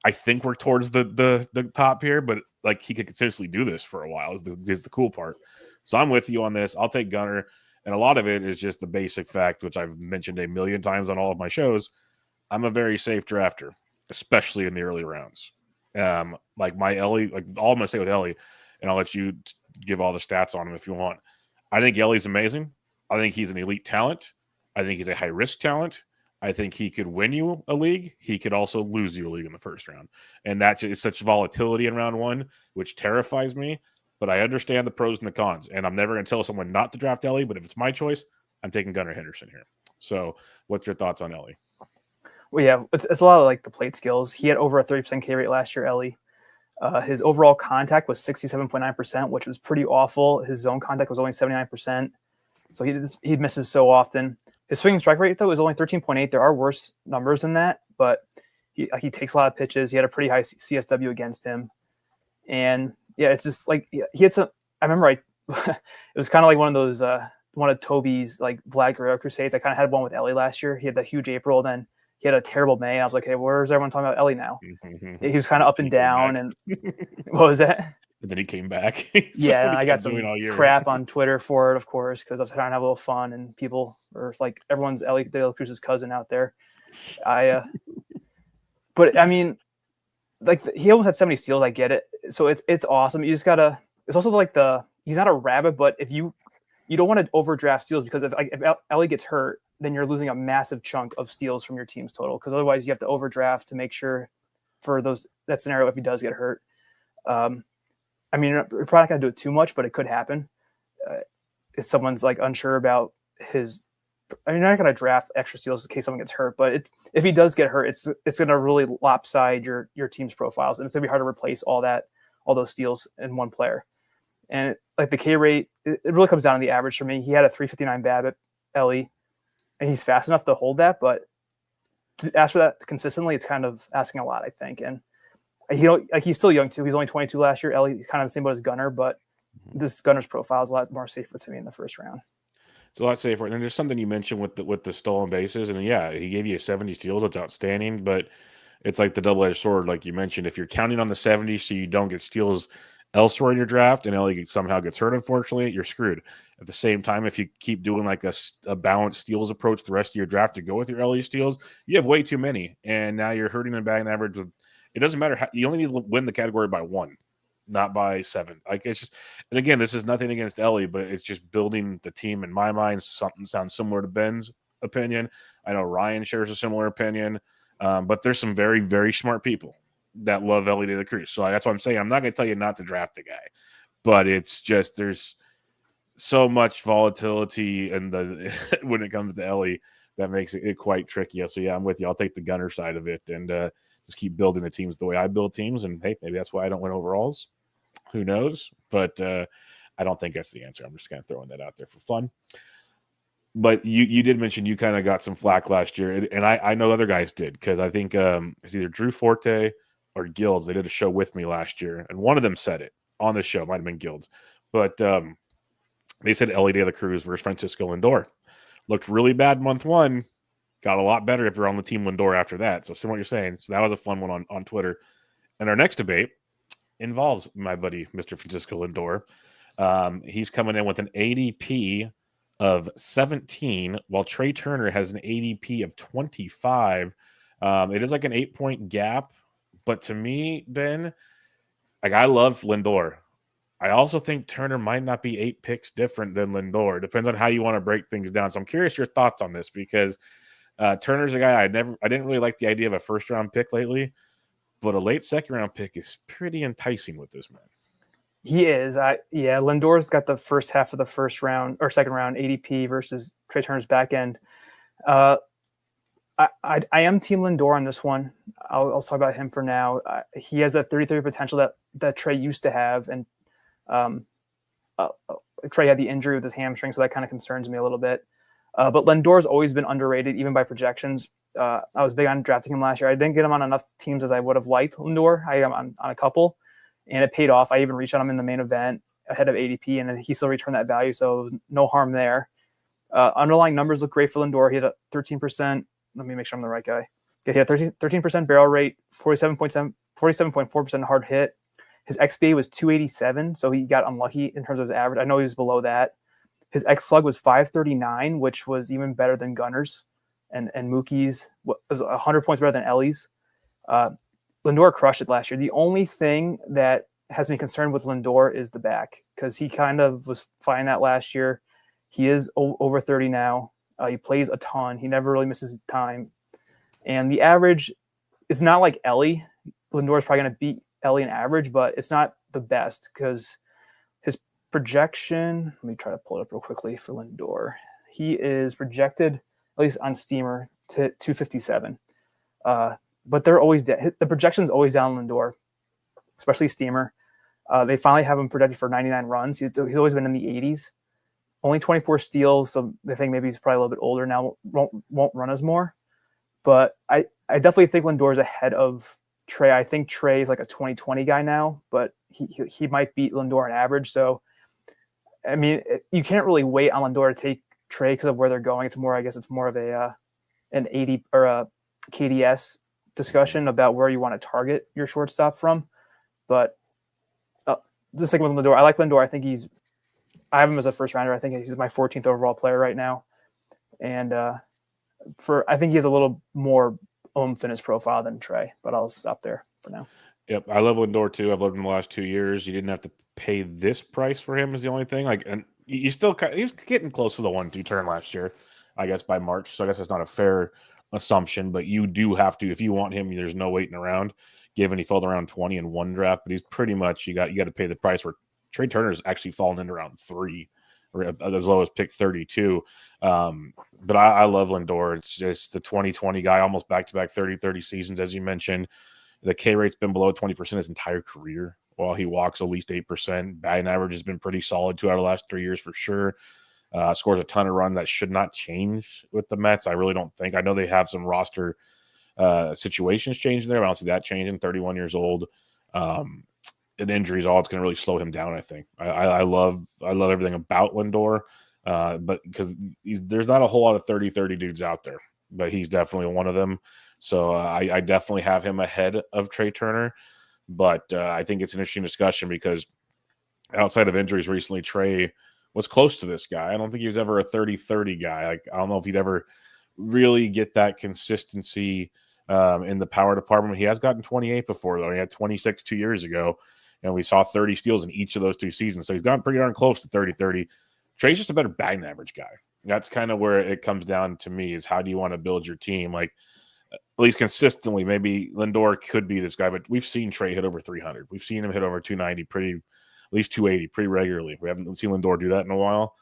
I think we're towards the top here, but like he could consistently do this for a while is the cool part. So I'm with you on this. I'll take Gunnar. And a lot of it is just the basic fact, which I've mentioned a million times on all of my shows. I'm a very safe drafter, especially in the early rounds. Like my Elly, like all I'm going to say with Elly, and I'll let you give all the stats on him if you want. I think Elly's amazing. I think he's an elite talent. I think he's a high-risk talent. I think he could win you a league. He could also lose you a league in the first round. And that is such volatility in round one, which terrifies me. But I understand the pros and the cons. And I'm never going to tell someone not to draft Elly, but if it's my choice, I'm taking Gunnar Henderson here. So what's your thoughts on Elly? Well, yeah, it's a lot of like the plate skills. He had over a 30% K rate last year, Elly. His overall contact was 67.9%, which was pretty awful. His zone contact was only 79%. So he misses so often. His swing and strike rate, though, is only 13.8. There are worse numbers than that, but he takes a lot of pitches. He had a pretty high CSW against him. And, yeah, it's just like he had some – I remember it was kind of like one of those one of Toby's, like, Vlad Guerrero crusades. I kind of had one with Elly last year. He had the huge April, then he had a terrible May. I was like, hey, where's everyone talking about Elly now? He was kind of up and down. And what was that? And then he came back. Yeah, I got some crap on Twitter for it, of course, because I was trying to have a little fun, and people are like, everyone's Elly De La Cruz's cousin out there. But I mean, like he almost had 70 steals. I get it, so it's awesome. You just gotta. It's also like he's not a rabbit, but if you don't want to overdraft steals, because if Elly gets hurt, then you're losing a massive chunk of steals from your team's total, because otherwise you have to overdraft to make sure for that scenario if he does get hurt. I mean, you're probably not going to do it too much, but it could happen. If someone's like unsure about his, I mean, you're not going to draft extra steals in case someone gets hurt, but if he does get hurt, it's going to really lopside your team's profiles, and it's going to be hard to replace all those steals in one player. And like the K rate, it really comes down to the average for me. He had a 359 BABIP, Elly, and he's fast enough to hold that, but to ask for that consistently, it's kind of asking a lot, I think. And he's still young too. He's only 22 last year. Elly kind of the same boat as Gunnar, but this Gunnar's profile is a lot more safer to me in the first round. It's a lot safer. And then there's something you mentioned with the stolen bases, and yeah, he gave you 70 steals. That's outstanding, but it's like the double-edged sword, like you mentioned. If you're counting on the 70 so you don't get steals elsewhere in your draft, and Elly somehow gets hurt, unfortunately, you're screwed. At the same time, if you keep doing like a balanced steals approach the rest of your draft to go with your Elly steals, you have way too many, and now you're hurting the batting average with. It doesn't matter how you only need to win the category by 1, not by 7. Like it's just, and again, this is nothing against Elly, but it's just building the team in my mind. Something sounds similar to Ben's opinion. I know Ryan shares a similar opinion, but there's some very, very smart people that love Elly De La Cruz. So that's what I'm saying. I'm not going to tell you not to draft the guy, but it's just there's so much volatility in when it comes to Elly that makes it quite tricky. So yeah, I'm with you. I'll take the Gunnar side of it and just keep building the teams the way I build teams. And hey, maybe that's why I don't win overalls. Who knows? But I don't think that's the answer. I'm just kind of throwing that out there for fun. But you did mention you kind of got some flack last year, and I know other guys did, because I think it's either Drew Forte or Gills. They did a show with me last year, and one of them said it on the show. Might have been Gills, but they said Elly De La Cruz versus Francisco Lindor looked really bad month 1. Got a lot better if you're on the team Lindor after that. So see what you're saying. So that was a fun one on Twitter. And our next debate involves my buddy, Mr. Francisco Lindor. He's coming in with an ADP of 17, while Trea Turner has an ADP of 25. It is like an 8-point gap. But to me, Ben, like I love Lindor. I also think Turner might not be 8 picks different than Lindor. Depends on how you want to break things down. So I'm curious your thoughts on this, because Turner's a guy I didn't really like the idea of a first round pick lately, but a late second round pick is pretty enticing with this man. He is. Lindor's got the first half of the first round or second round ADP versus Trea Turner's back end. I am team Lindor on this one. I'll talk about him for now. He has that 33 potential that Trea used to have, and Trea had the injury with his hamstring, so that kind of concerns me a little bit. But Lindor's always been underrated, even by projections. I was big on drafting him last year. I didn't get him on enough teams as I would have liked Lindor. I am on a couple, and it paid off. I even reached on him in the main event ahead of ADP, and he still returned that value, so no harm there. Underlying numbers look great for Lindor. He had a 13%. Let me make sure I'm the right guy. Okay, he had 13% barrel rate, 47.4% hard hit. His XBA was 287, so he got unlucky in terms of his average. I know he was below that. His X-slug was 539, which was even better than Gunnar's and Mookie's. Was 100 points better than Elly's. Lindor crushed it last year. The only thing that has me concerned with Lindor is the back, because he kind of was fine that last year. He is over 30 now. He plays a ton. He never really misses time. And the average, it's not like Elly. Lindor is probably going to beat Elly in average, but it's not the best because his projection, let me try to pull it up real quickly for Lindor. He is projected, at least on Steamer, to 257. But they're always the projection is always down Lindor, especially Steamer. They finally have him projected for 99 runs. He's always been in the 80s. Only 24 steals, so they think maybe he's probably a little bit older now, won't run as more. But I definitely think Lindor is ahead of Trea. I think Trea is like a 2020 guy now, but he might beat Lindor on average. So, I mean, you can't really wait on Lindor to take Trea because of where they're going. I guess it's more of an 80 or a KDS discussion about where you want to target your shortstop from. But just like with Lindor, I like Lindor. I have him as a first rounder. I think he's my 14th overall player right now. And I think he has a little more fitness profile than Trea, but I'll stop there for now. Yep. I love Lindor too. I've loved him the last 2 years. You didn't have to pay this price for him is the only thing. And you still, he was getting close to the 1-2 turn last year, I guess by March. So I guess that's not a fair assumption, but you do have to, if you want him, there's no waiting around, given he fell around 20 in one draft, but he's pretty much, you got to pay the price where Trea Turner's actually fallen into round 3 or as low as pick 32. But I love Lindor. It's just the 2020 guy, almost back-to-back 30 seasons, as you mentioned. The K rate's been below 20% his entire career while he walks at least 8%. Batting average has been pretty solid 2 out of the last 3 years for sure. Scores a ton of runs. That should not change with the Mets. I really don't think. I know they have some roster situations changing there, but I don't see that changing. 31 years old. And injuries, all it's going to really slow him down, I think. I love everything about Lindor, but because there's not a whole lot of 30-30 dudes out there, but he's definitely one of them. So I definitely have him ahead of Trea Turner, but I think it's an interesting discussion because outside of injuries recently, Trea was close to this guy. I don't think he was ever a 30-30 guy. Like, I don't know if he'd ever really get that consistency in the power department. He has gotten 28 before, though. He had 26 2 years ago. And we saw 30 steals in each of those 2 seasons. So he's gotten pretty darn close to 30-30. Trea's just a better batting average guy. That's kind of where it comes down to me is how do you want to build your team? Like, at least consistently, maybe Lindor could be this guy, but we've seen Trea hit over 300. We've seen him hit over 290 at least 280 pretty regularly. We haven't seen Lindor do that in a while.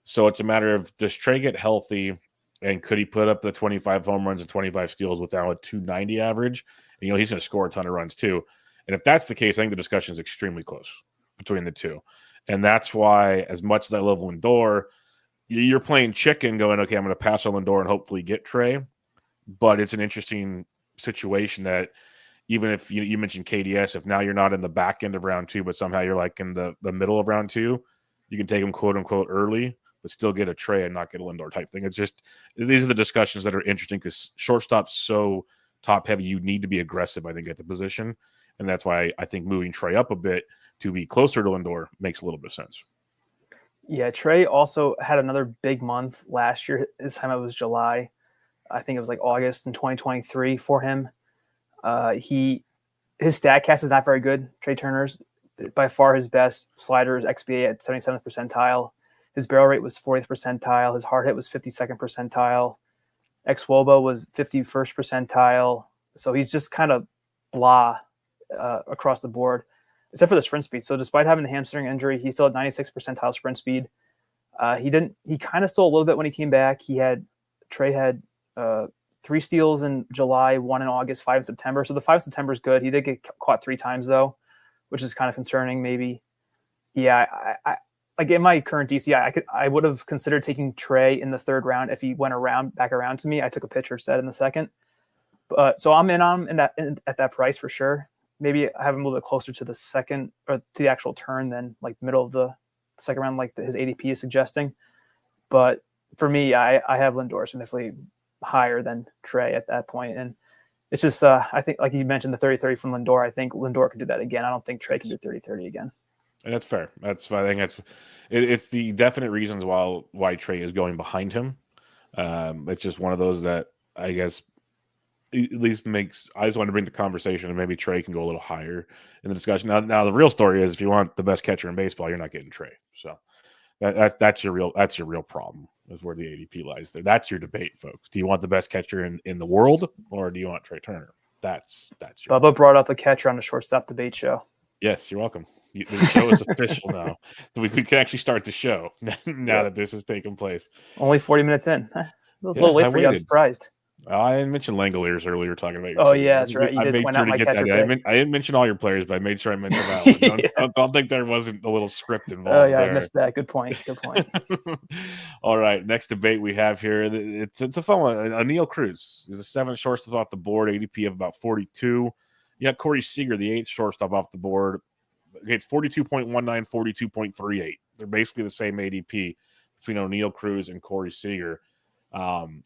So it's a matter of, does Trea get healthy and could he put up the 25 home runs and 25 steals without a 290 average? And, he's going to score a ton of runs too. And if that's the case, I think the discussion is extremely close between the two. And that's why, as much as I love Lindor, you're playing chicken going, okay, I'm going to pass on Lindor and hopefully get Trea. But it's an interesting situation that even if you mentioned KDS, if now you're not in the back end of round 2, but somehow you're like in the middle of round 2, you can take him quote unquote early, but still get a Trea and not get a Lindor type thing. It's just, these are the discussions that are interesting because shortstop's so top heavy. You need to be aggressive, I think, at the position. And that's why I think moving Trea up a bit to be closer to Lindor makes a little bit of sense. Yeah, Trea also had another big month last year. This time it was July. I think it was like August in 2023 for him. His StatCast is not very good. Trea Turner's by far his best. Slider is XBA at 77th percentile. His barrel rate was 40th percentile. His hard hit was 52nd percentile. xWOBA was 51st percentile. So he's just kind of blah across the board, except for the sprint speed. So despite having the hamstring injury, he still had 96th percentile sprint speed. He kind of stole a little bit when he came back. Trea had 3 steals in July, 1 in August, 5 in September. So the 5 September is good. He did get caught 3 times though, which is kind of concerning maybe. Yeah. I like in my current DCI, I would have considered taking Trea in the 3rd round if he went back around to me. I took a pitcher set in the 2nd. So I'm in on him at that price for sure. Maybe I have him a little bit closer to the 2nd or to the actual turn than like middle of the 2nd round, like his ADP is suggesting. But for me, I have Lindor significantly higher than Trea at that point. And it's just, I think, like you mentioned, the 30-30 from Lindor, I think Lindor can do that again. I don't think Trea can do 30-30 again. And that's fair. I think it's the definite reasons why Trea is going behind him. It's just one of those that I guess at least makes. I just want to bring the conversation, and maybe Trea can go a little higher in the discussion. Now the real story is, if you want the best catcher in baseball, you're not getting Trea. So that's your real problem, is where the ADP lies there. That's your debate, folks. Do you want the best catcher in the world, or do you want Trea Turner? That's your Bubba brought up a catcher on the Shortstop Debate show. Yes, you're welcome. The show is official now. We can actually start the show now that this has taken place. Only 40 minutes in. A little late for you. I'm surprised. I mentioned Langoliers earlier, talking about your Oh, team. yeah, that's right. You did point out my catcher pick. I didn't mention all your players, but I made sure I mentioned that one. Don't think there wasn't a little script involved. Oh, yeah, there. I missed that. Good point. All right, next debate we have here. It's a fun one. Oneil Cruz is a 7th shortstop off the board, ADP of about 42. You got Corey Seager, the 8th shortstop off the board. It's 42.19, 42.38. They're basically the same ADP between Oneil Cruz and Corey Seager.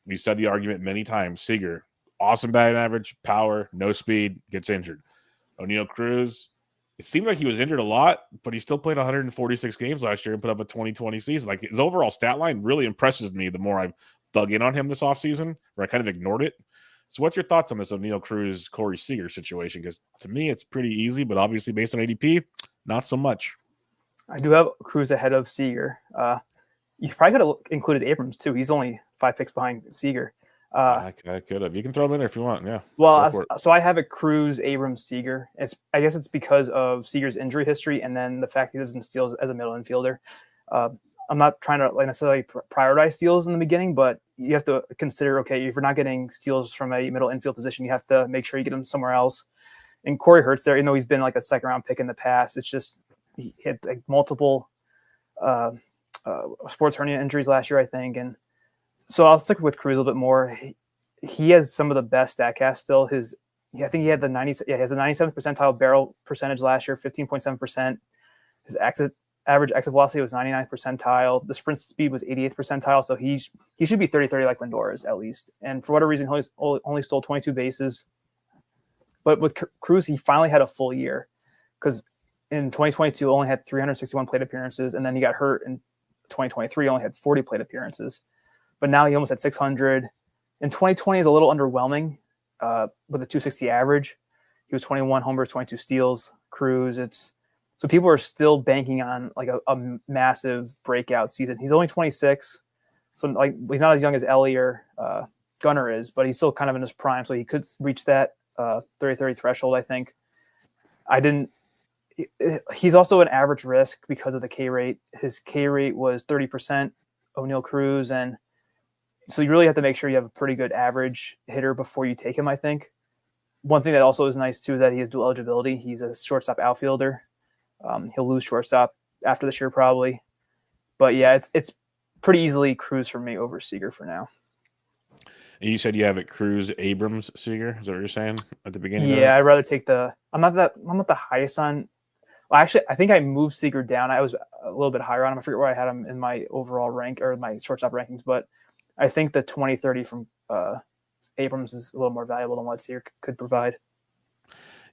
We said the argument many times. Seager, awesome batting average, power, no speed, gets injured. Oneil Cruz, it seemed like he was injured a lot, but he still played 146 games last year and put up a 2020 season. Like, his overall stat line really impresses me the more I've dug in on him this offseason, where I kind of ignored it. So what's your thoughts on this Oneil Cruz, Corey Seager situation? Because to me, it's pretty easy, but obviously based on ADP, not so much. I do have Cruz ahead of Seager. You probably could have included Abrams too. He's only 5 picks behind Seager. I could have. You can throw him in there if you want. Yeah. Well, so I have a Cruz, Abrams, Seager. I guess it's because of Seager's injury history, and then the fact he doesn't steal as a middle infielder. I'm not trying to necessarily prioritize steals in the beginning, but you have to consider, okay, if you're not getting steals from a middle infield position, you have to make sure you get them somewhere else. And Corey hurts there, even though he's been like a 2nd-round pick in the past. It's just he had like multiple sports hernia injuries last year, I think. And so I'll stick with Cruz a little bit more. He has some of the best StatCast still. I think he had he has the 97th percentile barrel percentage last year, 15.7%. His average exit velocity was 99th percentile. The sprint speed was 88th percentile. So he should be 30-30 like Lindor is at least. And for whatever reason, he only stole 22 bases. But with Cruz, he finally had a full year, because in 2022 only had 361 plate appearances, and then he got hurt in 2023, only had 40 plate appearances. But now he almost had 600. In 2020 is a little underwhelming with a 260 average. He was 21 homers, 22 steals. Cruz, so people are still banking on like a massive breakout season. He's only 26, so like he's not as young as Elly or Gunnar is, but he's still kind of in his prime, so he could reach that 30-30 threshold, I think. He's also an average risk because of the K rate. His K rate was 30%, Oneil Cruz, and so you really have to make sure you have a pretty good average hitter before you take him, I think. One thing that also is nice too, that he has dual eligibility. He's a shortstop outfielder. He'll lose shortstop after this year probably. But yeah, it's pretty easily Cruz for me over Seager for now. And you said you have it Cruz, Abrams, Seager. Is that what you're saying at the beginning? Yeah, I'd rather take I'm not the highest on. Well, actually, I think I moved Seager down. I was a little bit higher on him. I forget where I had him in my overall rank or my shortstop rankings, but I think the 20-30 from Abrams is a little more valuable than what Seager could provide.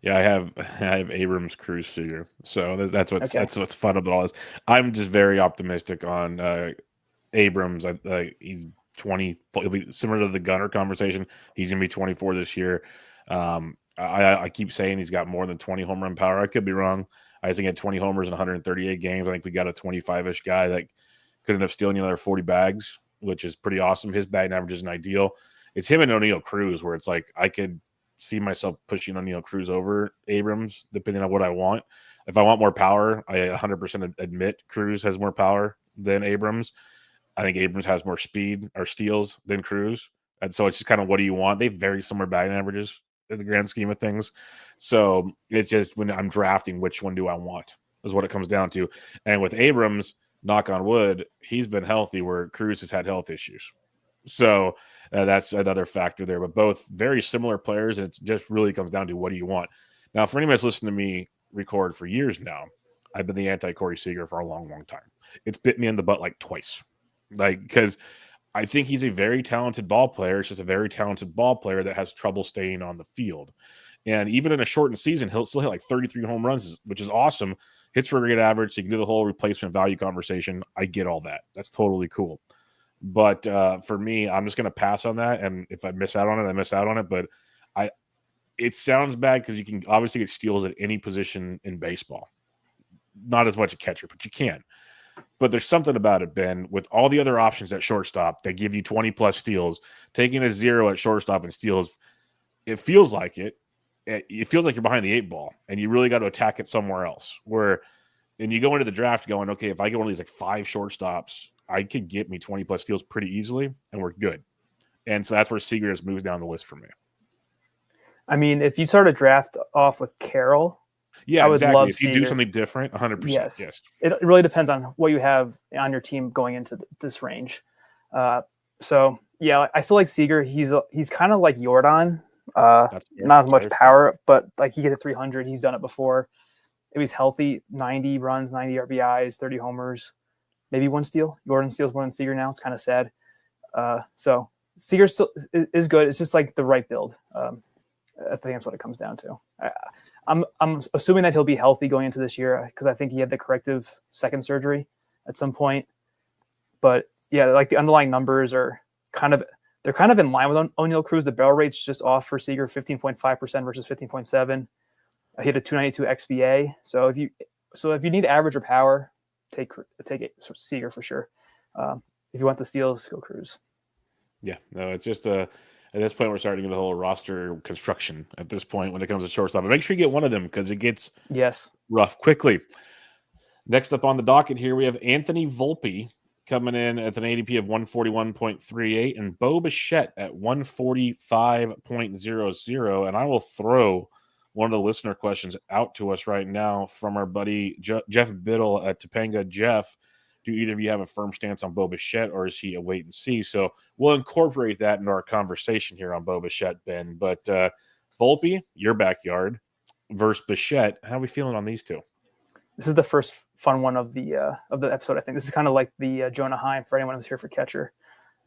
Yeah, I have Abrams, Cruz, Seager. So that's what's fun about all this. I'm just very optimistic on Abrams. He's 20. He'll be similar to the Gunnar conversation. He's gonna be 24 this year. I keep saying he's got more than 20 home run power. I could be wrong. I think he had 20 homers in 138 games. I think we got a 25-ish guy that could end up stealing another 40 bags, which is pretty awesome. His batting average isn't ideal. It's him and Oneil Cruz, where it's like I could see myself pushing Oneil Cruz over Abrams, depending on what I want. If I want more power, I 100% admit Cruz has more power than Abrams. I think Abrams has more speed or steals than Cruz. And so it's just kind of, what do you want? They have very similar batting averages in the grand scheme of things. So it's just, when I'm drafting, which one do I want is what it comes down to. And with Abrams, knock on wood, he's been healthy, where Cruz has had health issues. So that's another factor there. But both very similar players, and it just really comes down to, what do you want? Now, for anybody that's listened to me record for years now, I've been the anti-Corey Seager for a long, long time. It's bit me in the butt like twice. Because I think he's a very talented ball player. It's just a very talented ball player that has trouble staying on the field. And even in a shortened season, he'll still hit like 33 home runs, which is awesome. Hits for a great average. So you can do the whole replacement value conversation. I get all that. That's totally cool. But for me, I'm just going to pass on that. And if I miss out on it, I miss out on it. But it sounds bad because you can obviously get steals at any position in baseball. Not as much a catcher, but you can. But there's something about it, Ben, with all the other options at shortstop that give you 20-plus steals, taking a 0 at shortstop and steals, it feels like it. It feels like you're behind the 8 ball, and you really got to attack it somewhere else. And you go into the draft going, okay, if I get one of these like 5 shortstops, I could get me 20-plus steals pretty easily, and we're good. And so that's where Seager just moves down the list for me. I mean, if you start a draft off with Carroll, I would exactly. love if you Seager. Do something different, 100%. Yes. It really depends on what you have on your team going into this range. So yeah, I still like Seager. He's kind of like Jordan. Not as much power, but like he gets a 300. He's done it before. If he's healthy, 90 runs, 90 RBIs, 30 homers, maybe 1 steal. Jordan steals more than Seager now. It's kind of sad. So Seager still is good. It's just like the right build. I think that's what it comes down to. I'm assuming that he'll be healthy going into this year because I think he had the corrective second surgery at some point. But yeah, like the underlying numbers are kind of in line with Oneil Cruz. The barrel rate's just off for Seager, 15.5% versus 15.7. He had a 292 XBA. So if you need average or power, take it Seager for sure. If you want the steals, go Cruz. Yeah, no, it's just at this point, we're starting to get the whole roster construction at this point when it comes to shortstop. But make sure you get one of them because it gets rough quickly. Next up on the docket here, we have Anthony Volpe coming in at an ADP of 141.38 and Bo Bichette at 145.00. And I will throw one of the listener questions out to us right now from our buddy Jeff Biddle at Topanga. Jeff, do either of you have a firm stance on Bo Bichette, or is he a wait and see? So we'll incorporate that into our conversation here on Bo Bichette, Ben. But Volpe, your backyard, versus Bichette, how are we feeling on these two? This is the first fun one of the episode. I think this is kind of like the Jonah Heim for anyone who's here for catcher.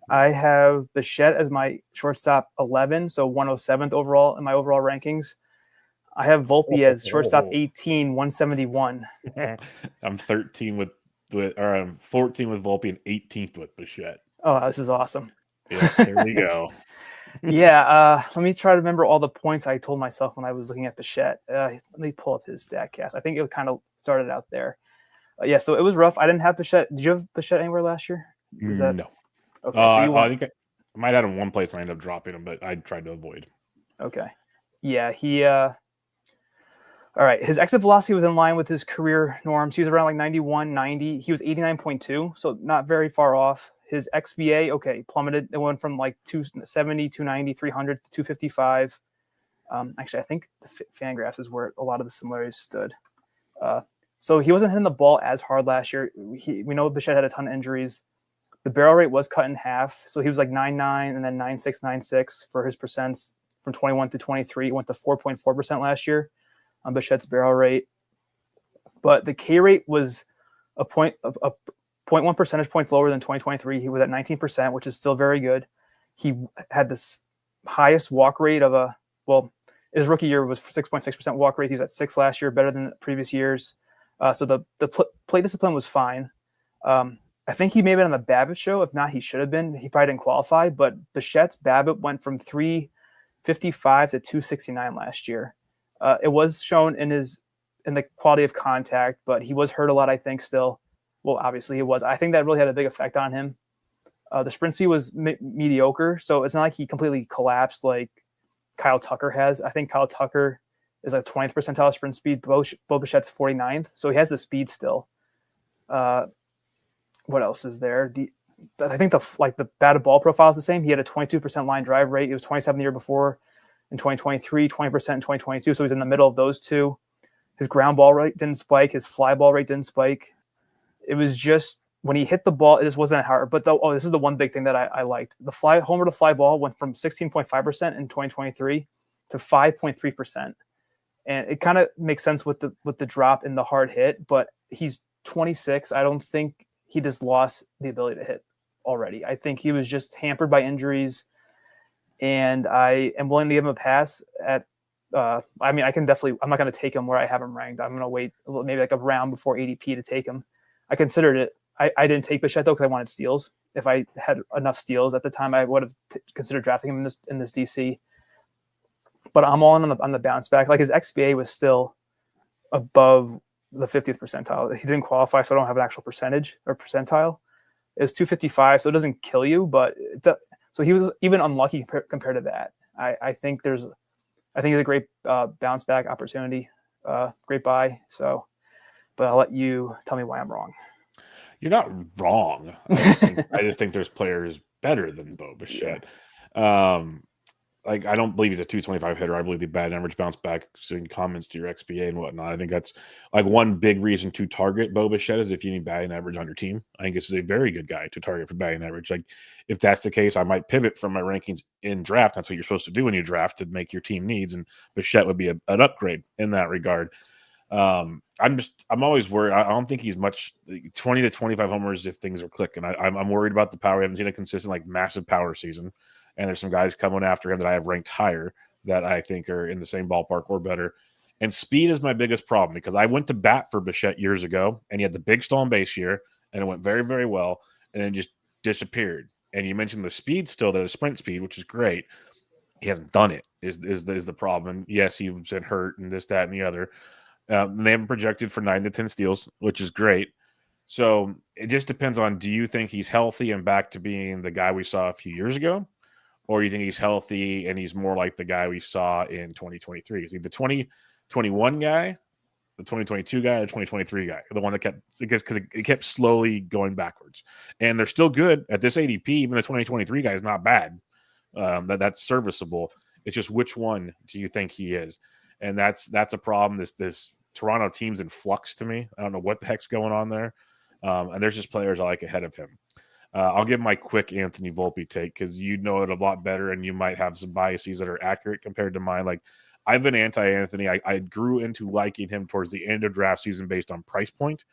I have Bichette as my shortstop 11, so 107th overall in my overall rankings. I have Volpe as shortstop 18, 171. I'm 13 I'm 14 with Volpe and 18th with Bichette. Oh, this is awesome. Yeah, there we go. Yeah, let me try to remember all the points I told myself when I was looking at Bichette. Let me pull up his StatCast. I think it kind of started out there. So it was rough. I didn't have Bichette. Did you have Bichette anywhere last year? No. Okay, I think I might have him one place and I ended up dropping him, but I tried to avoid. Okay. Yeah, he all right. His exit velocity was in line with his career norms. He was around like 91, 90. He was 89.2, so not very far off. His XBA, plummeted. It went from like 270, 290, 300 to 255. Actually, I think the Fangraphs is where a lot of the similarities stood. So he wasn't hitting the ball as hard last year. We know Bichette had a ton of injuries. The barrel rate was cut in half. So he was like 9.9 and then 9.6, 9.6 for his percents from 21 to 23. He went to 4.4% last year on Bichette's barrel rate. But the K rate was a 0.1 percentage points lower than 2023. He was at 19%, which is still very good. He had this highest walk rate of his rookie year was 6.6% walk rate. He was at 6 last year, better than the previous years. So the play discipline was fine. I think he may have been on the BABIP show. If not, he should have been. He probably didn't qualify. But Bichette's BABIP went from 355 to 269 last year. It was shown in the quality of contact, but he was hurt a lot, I think, still. Well, obviously he was. I think that really had a big effect on him. The sprint speed was mediocre, so it's not like he completely collapsed like Kyle Tucker has. I think Kyle Tucker is like 20th percentile sprint speed. Bo Bichette's 49th, so he has the speed still. What else is there? I think the batted ball profile is the same. He had a 22% line drive rate. It was 27 the year before in 2023, 20% in 2022. So he's in the middle of those two. His ground ball rate didn't spike. His fly ball rate didn't spike. It was just when he hit the ball, it just wasn't hard. But this is the one big thing that I liked. The homer to fly ball went from 16.5% in 2023 to 5.3%. And it kind of makes sense with the drop in the hard hit, but he's 26. I don't think he just lost the ability to hit already. I think he was just hampered by injuries, and I am willing to give him a pass at I'm not going to take him where I have him ranked. I'm going to wait maybe like a round before ADP to take him. I considered it. I didn't take Bichette though because I wanted steals. If I had enough steals at the time, I would have considered drafting him in this DC. but I'm all in on the bounce back. Like his XBA was still above the 50th percentile. He didn't qualify, so I don't have an actual percentage or percentile. It was 255, so it doesn't kill you, but so he was even unlucky compared to that. I think it's a great bounce back opportunity, great buy. So, but I'll let you tell me why I'm wrong. You're not wrong. I just think there's players better than Bo Bichette. Yeah. Like, I don't believe he's a 225 hitter. I believe the batting average bounce back, seeing comments to your XBA and whatnot. I think that's like one big reason to target Bo Bichette is if you need batting average on your team. I think this is a very good guy to target for batting average. Like, if that's the case, I might pivot from my rankings in draft. That's what you're supposed to do when you draft to make your team needs. And Bichette would be an upgrade in that regard. I'm always worried. I don't think he's much 20 to 25 homers if things are clicking. I'm worried about the power. I haven't seen a consistent, like, massive power season. And there's some guys coming after him that I have ranked higher that I think are in the same ballpark or better. And speed is my biggest problem because I went to bat for Bichette years ago, and he had the big stolen base year, and it went very, very well, and then just disappeared. And you mentioned the speed still, the sprint speed, which is great. He hasn't done it, is the problem. And yes, he's been hurt and this, that, and the other. They haven't projected for 9 to 10 steals, which is great. So it just depends on, do you think he's healthy and back to being the guy we saw a few years ago? Or you think he's healthy and he's more like the guy we saw in 2023? Is he the 2021 guy, the 2022 guy, or the 2023 guy? The one that because it kept slowly going backwards. And they're still good at this ADP. Even the 2023 guy is not bad. That's serviceable. It's just which one do you think he is? And that's a problem. This Toronto team's in flux to me. I don't know what the heck's going on there. And there's just players I like ahead of him. I'll give my quick Anthony Volpe take because you know it a lot better and you might have some biases that are accurate compared to mine. Like, I've been anti-Anthony. I grew into liking him towards the end of draft season based on price point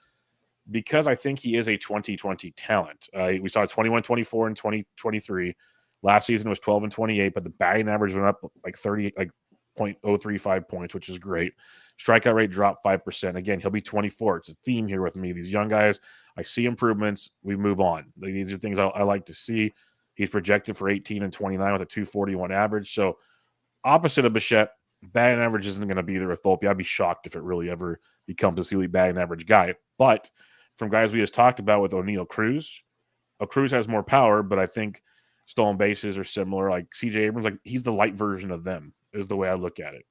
because I think he is a 2020 talent. We saw 21-24 in 2023. Last season was 12 and 28, but the batting average went up like 0.035 points, which is great. Strikeout rate dropped 5%. Again, he'll be 24. It's a theme here with me. These young guys, I see improvements. We move on. These are things I like to see. He's projected for 18 and 29 with a 241 average. So opposite of Bichette, batting average isn't going to be there with Volpe. I'd be shocked if it really ever becomes a elite batting average guy. But from guys we just talked about with Oneil Cruz, Cruz has more power, but I think stolen bases are similar. Like CJ Abrams, like he's the light version of them is the way I look at it.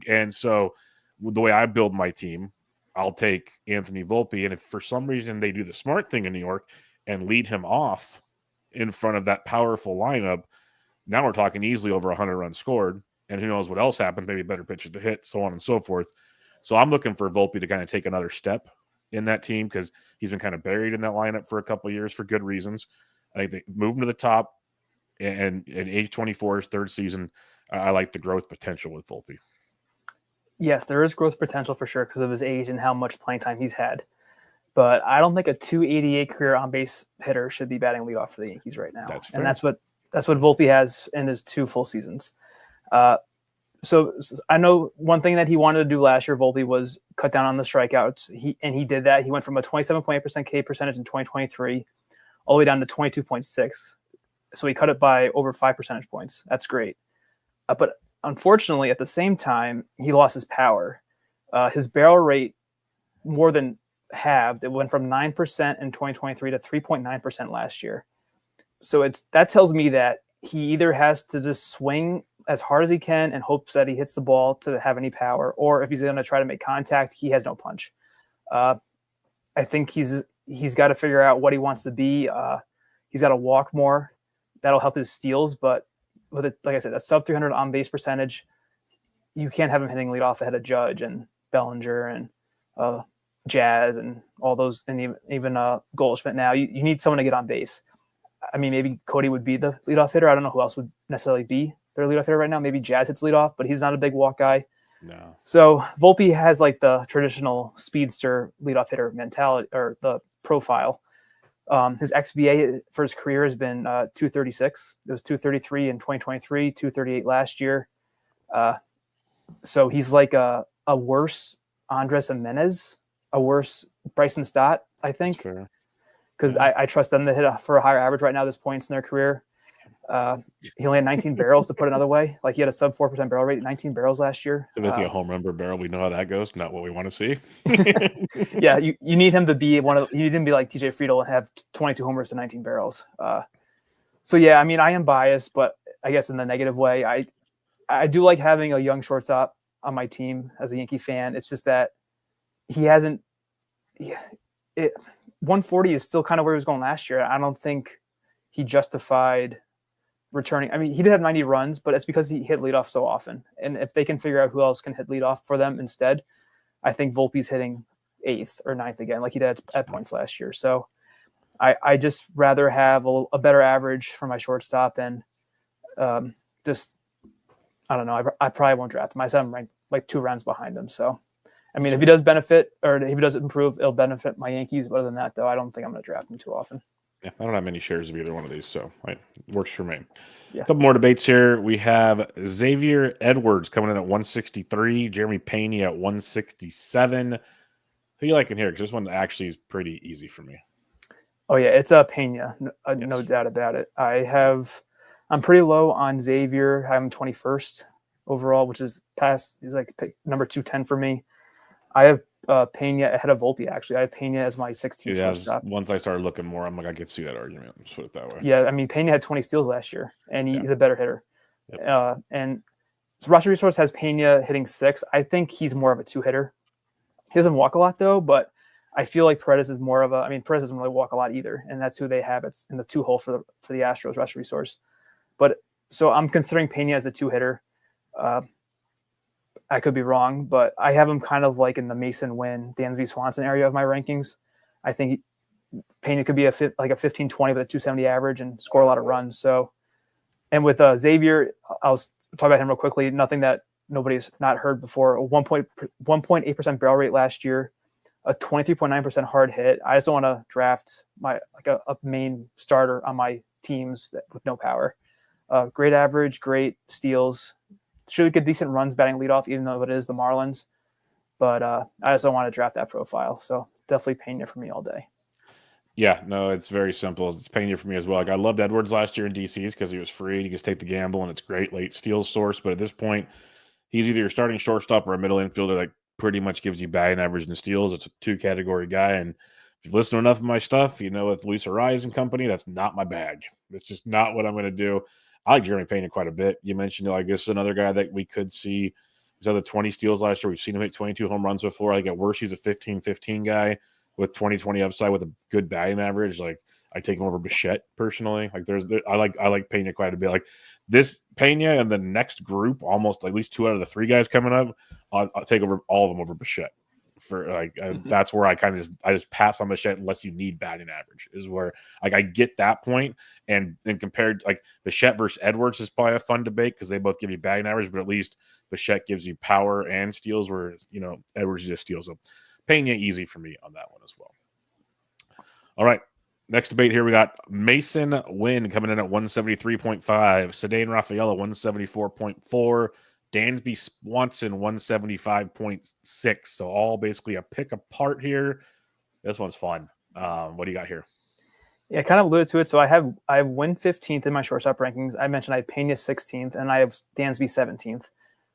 And so the way I build my team, I'll take Anthony Volpe. And if for some reason they do the smart thing in New York and lead him off in front of that powerful lineup, now we're talking easily over 100 runs scored. And who knows what else happens, maybe better pitches to hit, so on and so forth. So I'm looking for Volpe to kind of take another step in that team because he's been kind of buried in that lineup for a couple of years for good reasons. I think they move him to the top. And at age 24, his third season, I like the growth potential with Volpe. Yes, there is growth potential for sure because of his age and how much playing time he's had. But I don't think a 288 career on-base hitter should be batting leadoff for the Yankees right now. That's fair. And that's what Volpe has in his 2 full seasons. So I know one thing that he wanted to do last year, Volpe, was cut down on the strikeouts. He did that. He went from a 27.8% K percentage in 2023 all the way down to 22.6. So he cut it by over 5 percentage points. That's great. But unfortunately, at the same time, he lost his power. His barrel rate more than halved. It went from 9% in 2023 to 3.9% last year. So that tells me that he either has to just swing as hard as he can and hopes that he hits the ball to have any power, or if he's going to try to make contact, he has no punch. I think he's got to figure out what he wants to be. He's got to walk more. That'll help his steals, but with it, like I said, a sub 300 on base percentage, you can't have him hitting leadoff ahead of Judge and Bellinger and Jazz and all those, and even Goldschmidt. Now you need someone to get on base. I mean, maybe Cody would be the leadoff hitter. I don't know who else would necessarily be their leadoff hitter right now. Maybe Jazz hits leadoff, but he's not a big walk guy. No. So Volpe has like the traditional speedster leadoff hitter mentality or the profile. His XBA for his career has been 236. It was 233 in 2023, 238 last year. So he's like a worse Andres Jimenez, a worse Bryson Stott, I think. Because I trust them to hit for a higher average right now at this point in their career. He only had 19 barrels, to put another way. Like, he had a sub 4% barrel rate, 19 barrels last year. So I think a home run per barrel, we know how that goes. Not what we want to see. Yeah, you need him to be you need him to be like TJ Friedel and have 22 homers and 19 barrels. So yeah, I mean, I am biased, but I guess in the negative way. I do like having a young shortstop on my team as a Yankee fan. It's just that he hasn't. 140 is still kind of where he was going last year. I don't think he justified returning. I mean, he did have 90 runs, but it's because he hit leadoff so often. And if they can figure out who else can hit leadoff for them instead, I think Volpe's hitting 8th or 9th again, like he did at points last year. So I just rather have a better average for my shortstop, and just, I don't know. I probably won't draft him. I said I'm ranked like 2 rounds behind him. So, I mean, if he does benefit, or if he does improve, it'll benefit my Yankees. But other than that, though, I don't think I'm going to draft him too often. Yeah, I don't have many shares of either one of these, so it works for me. Yeah. A couple more debates here. We have Xavier Edwards coming in at 163, Jeremy Pena at 167. Who you liking here? Because this one actually is pretty easy for me. Oh yeah, it's Pena, no doubt about it. I'm pretty low on Xavier. I'm 21st overall, which is like number 210 for me. I have Pena ahead of Volpe, actually. I have Pena as my 16th shortstop. Once I started looking more, I'm like, I could see that argument. Let's put it that way. Yeah, I mean, Pena had 20 steals last year, and he's a better hitter. Yep. And so Roster Resource has Pena hitting 6. I think he's more of a 2-hitter. He doesn't walk a lot, though, but I feel like Perez is more of a – I mean, Perez doesn't really walk a lot either, and that's who they have. It's in the 2-hole for the Astros, Roster Resource. But so I'm considering Pena as a 2-hitter. I could be wrong, but I have him kind of like in the Mason Wynn, Dansby Swanson area of my rankings. I think Pena could be like a 15-20 with a 270 average and score a lot of runs. So, and with Xavier, I'll talk about him real quickly. Nothing that nobody's not heard before. A 1.8% barrel rate last year, a 23.9% hard hit. I just don't want to draft a main starter on my teams with no power. Great average, great steals. Should get decent runs batting leadoff, even though it is the Marlins. But I just don't want to draft that profile. So definitely Pena for me all day. Yeah, no, it's very simple. It's Pena for me as well. Like, I loved Edwards last year in DCs because he was free. You just take the gamble, and it's great late steal source. But at this point, he's either your starting shortstop or a middle infielder that pretty much gives you batting average and steals. It's a 2-category guy. And if you've listened to enough of my stuff, you know, with Luis Ariz and company, that's not my bag. It's just not what I'm going to do. I like Jeremy Pena quite a bit. You mentioned, I guess, another guy that we could see. He's had the 20 steals last year. We've seen him hit 22 home runs before. Like, at worst, he's a 15-15 guy with 20-20 upside with a good batting average. Like, I take him over Bichette personally. Like, I like Pena quite a bit. Like, this Pena and the next group, almost at least 2 out of the 3 guys coming up, I'll take over all of them over Bichette. For like that's where I just pass on Bichette unless you need batting average, is where like I get that point. And compared, like, Bichette versus Edwards is probably a fun debate because they both give you batting average, but at least Bichette gives you power and steals, where, you know, Edwards just steals them. Pena easy for me on that one as well. All right, next debate here, we got Mason Wynn coming in at 173.5, Ceddanne Rafaela 174.4, Dansby Swanson 175.6. So all basically a pick apart here. This one's fun. What do you got here? Yeah, I kind of alluded to it. So I have Wynn 15th in my shortstop rankings. I mentioned I have Pena 16th, and I have Dansby 17th.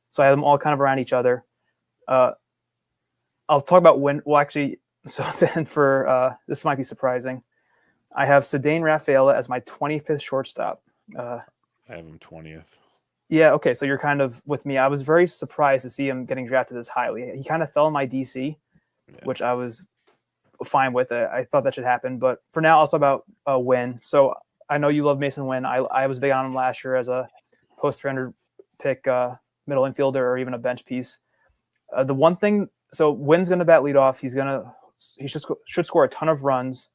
So I have them all kind of around each other. I'll talk about Wynn. Well, actually, so then for this might be surprising. I have Ceddanne Rafaela as my 25th shortstop. I have him 20th. Yeah, okay, so you're kind of with me. I was very surprised to see him getting drafted this highly. He kind of fell in my DC, which I was fine with. I thought that should happen. But for now, I'll talk about Wynn. So I know you love Mason Wynn. I was big on him last year as a post-300 pick middle infielder or even a bench piece. The one thing, so Wynn's going to bat leadoff. He should score a ton of runs.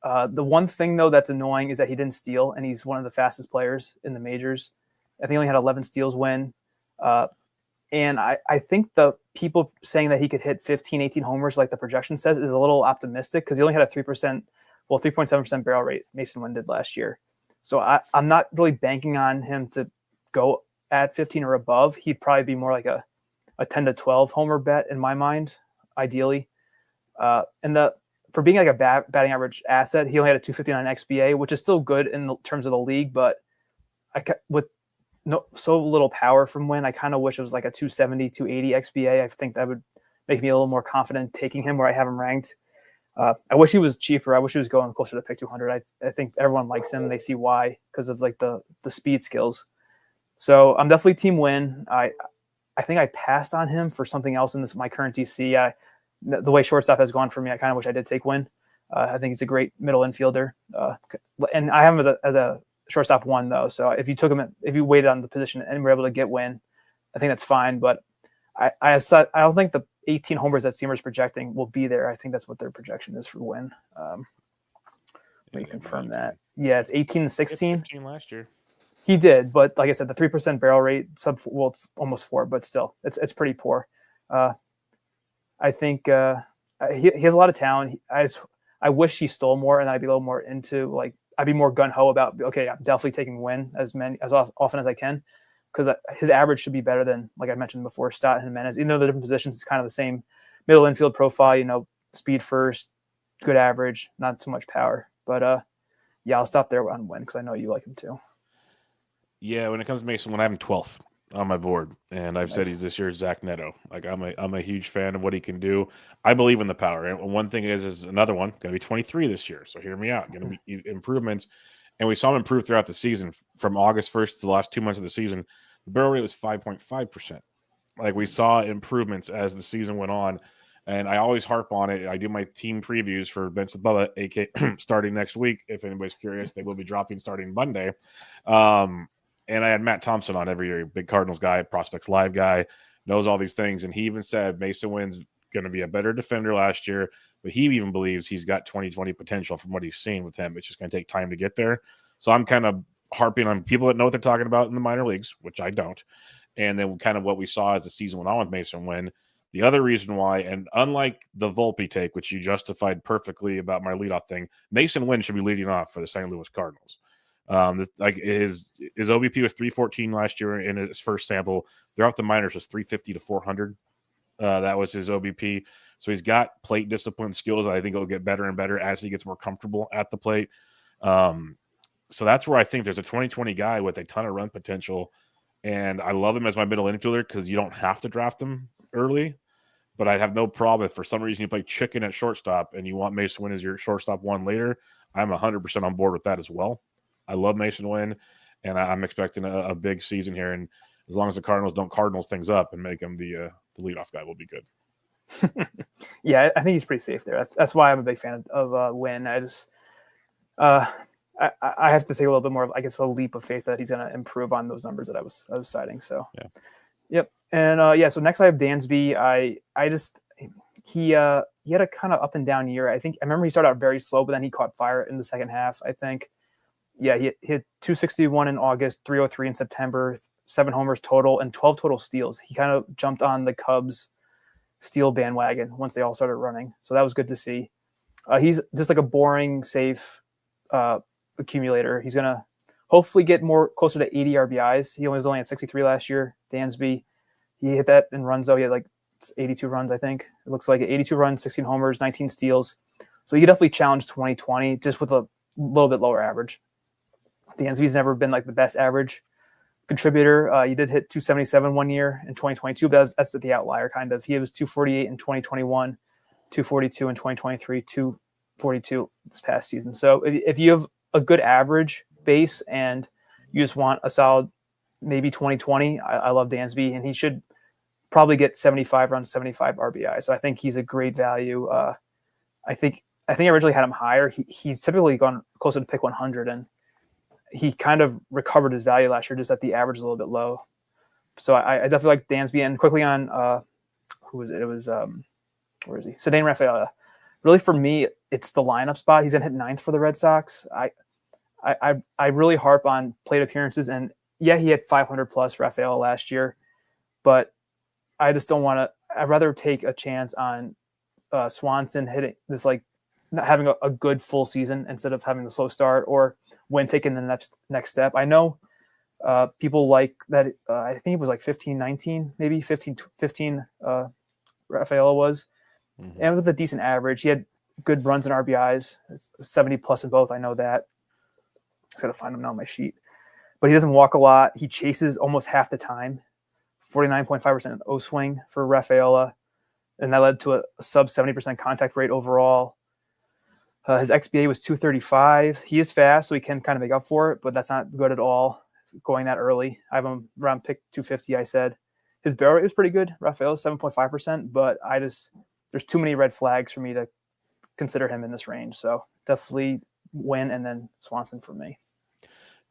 The one thing, though, that's annoying is that he didn't steal, and he's one of the fastest players in the majors. I think he only had 11 steals Wynn. And I think the people saying that he could hit 15, 18 homers like the projection says is a little optimistic because he only had a 3.7% barrel rate Mason Wynn did last year. So I'm not really banking on him to go at 15 or above. He'd probably be more like a 10 to 12 homer bet in my mind, ideally. And for being like a batting average asset, he only had a 259 XBA, which is still good in terms of the league, but with so little power from Wynn, I kind of wish it was like a 270, 280 XBA. I think that would make me a little more confident taking him where I have him ranked. I wish he was cheaper. I wish he was going closer to pick 200. I think everyone likes him. They see why, because of like the speed skills. So I'm definitely team Wynn. I think I passed on him for something else in my current DC. The way shortstop has gone for me, I kind of wish I did take Wynn. I think he's a great middle infielder. And I have him as a shortstop 1 though. So if you took him, if you waited on the position and were able to get Wynn, I think that's fine. But I don't think the 18 homers that Seamer's projecting will be there. I think that's what their projection is for Wynn. Let me confirm that. Yeah, it's 18 and 16. 15 last year. He did, but like I said, the 3% barrel rate, it's almost 4, but still, it's pretty poor. I think he has a lot of talent. I wish he stole more, and I'd be a little more into like I'd be more gun ho about. Okay, I'm definitely taking Wynn as often as I can, because his average should be better than, like I mentioned before, Stott and Jimenez. Even though the different positions is kind of the same middle infield profile. Speed first, good average, not too much power. But yeah, I'll stop there on Wynn because I know you like him too. Yeah, when it comes to Mason, when I have him 12th on my board, and I've said he's this year's Zach Neto. Like I'm a huge fan of what he can do. I believe in the power. And one thing is another one going to be 23 this year. So hear me out. Going to be improvements, and we saw him improve throughout the season from August 1st to the last 2 months of the season. The barrel rate was 5.5%. Like we saw improvements as the season went on, and I always harp on it. I do my team previews for Bench with Bubba, aka starting next week. If anybody's curious, they will be dropping starting Monday. And I had Matt Thompson on every year, big Cardinals guy, Prospects Live guy, knows all these things. And he even said Mason Wynn's going to be a better defender last year, but he even believes he's got 2020 potential from what he's seen with him. It's just going to take time to get there. So I'm kind of harping on people that know what they're talking about in the minor leagues, which I don't. And then kind of what we saw as the season went on with Mason Wynn. The other reason why, and unlike the Volpe take, which you justified perfectly about my leadoff thing, Mason Wynn should be leading off for the St. Louis Cardinals. His OBP was 314 last year in his first sample. Throughout the minors was 350 to 400. That was his OBP. So he's got plate discipline skills. I think it'll get better and better as he gets more comfortable at the plate. So that's where I think there's a 2020 guy with a ton of run potential. And I love him as my middle infielder because you don't have to draft him early. But I'd have no problem if for some reason you play chicken at shortstop and you want Mason Wynn as your shortstop 1 later. I'm 100% on board with that as well. I love Mason Wynn, and I'm expecting a big season here. And as long as the Cardinals don't Cardinals things up and make him the leadoff guy, we'll be good. Yeah, I think he's pretty safe there. That's why I'm a big fan of Wynn. I just I have to take a little bit more of, I guess, a leap of faith that he's going to improve on those numbers that I was citing. So yeah, yep. And so next I have Dansby. He had a kind of up and down year. I remember he started out very slow, but then he caught fire in the second half, I think. Yeah, he hit 261 in August, 303 in September, 7 homers total, and 12 total steals. He kind of jumped on the Cubs steal bandwagon once they all started running. So that was good to see. He's just like a boring, safe accumulator. He's going to hopefully get closer to 80 RBIs. He was only at 63 last year. Dansby, he hit that in runs, though. He had like 82 runs, I think. It looks like 82 runs, 16 homers, 19 steals. So he could definitely challenge 2020 just with a little bit lower average. Dansby's never been like the best average contributor. He did hit 277 one year in 2022, but that's the outlier kind of. He was 248 in 2021, 242 in 2023, 242 this past season. So if you have a good average base and you just want a solid maybe 2020, I love Dansby, and he should probably get 75 runs, 75 RBI. So I think he's a great value. I think I originally had him higher. He's typically gone closer to pick 100, and he kind of recovered his value last year, just that the average is a little bit low. So I definitely like Dansby. And quickly on who was it? It was where is he? Ceddanne Rafaela. Really, for me, it's the lineup spot. He's gonna hit 9th for the Red Sox. I really harp on plate appearances, and yeah, he had 500 plus Rafaela last year, but I just don't want to. I'd rather take a chance on Swanson hitting this, like not having a good full season instead of having the slow start, or when taking the next step. I know people like that. I think it was like 15-19, maybe 15 Rafaela was, and with a decent average. He had good runs and RBIs. It's 70 plus in both. I know that. Just got to find him now on my sheet. But he doesn't walk a lot. He chases almost half the time. 49.5% O swing for Rafaela. And that led to a sub 70% contact rate overall. His XBA was 235. He is fast, so he can kind of make up for it, but that's not good at all going that early. I have him around pick 250, I said. His barrel rate was pretty good. Rafaela's 7.5%, but there's too many red flags for me to consider him in this range. So definitely Wynn and then Swanson for me.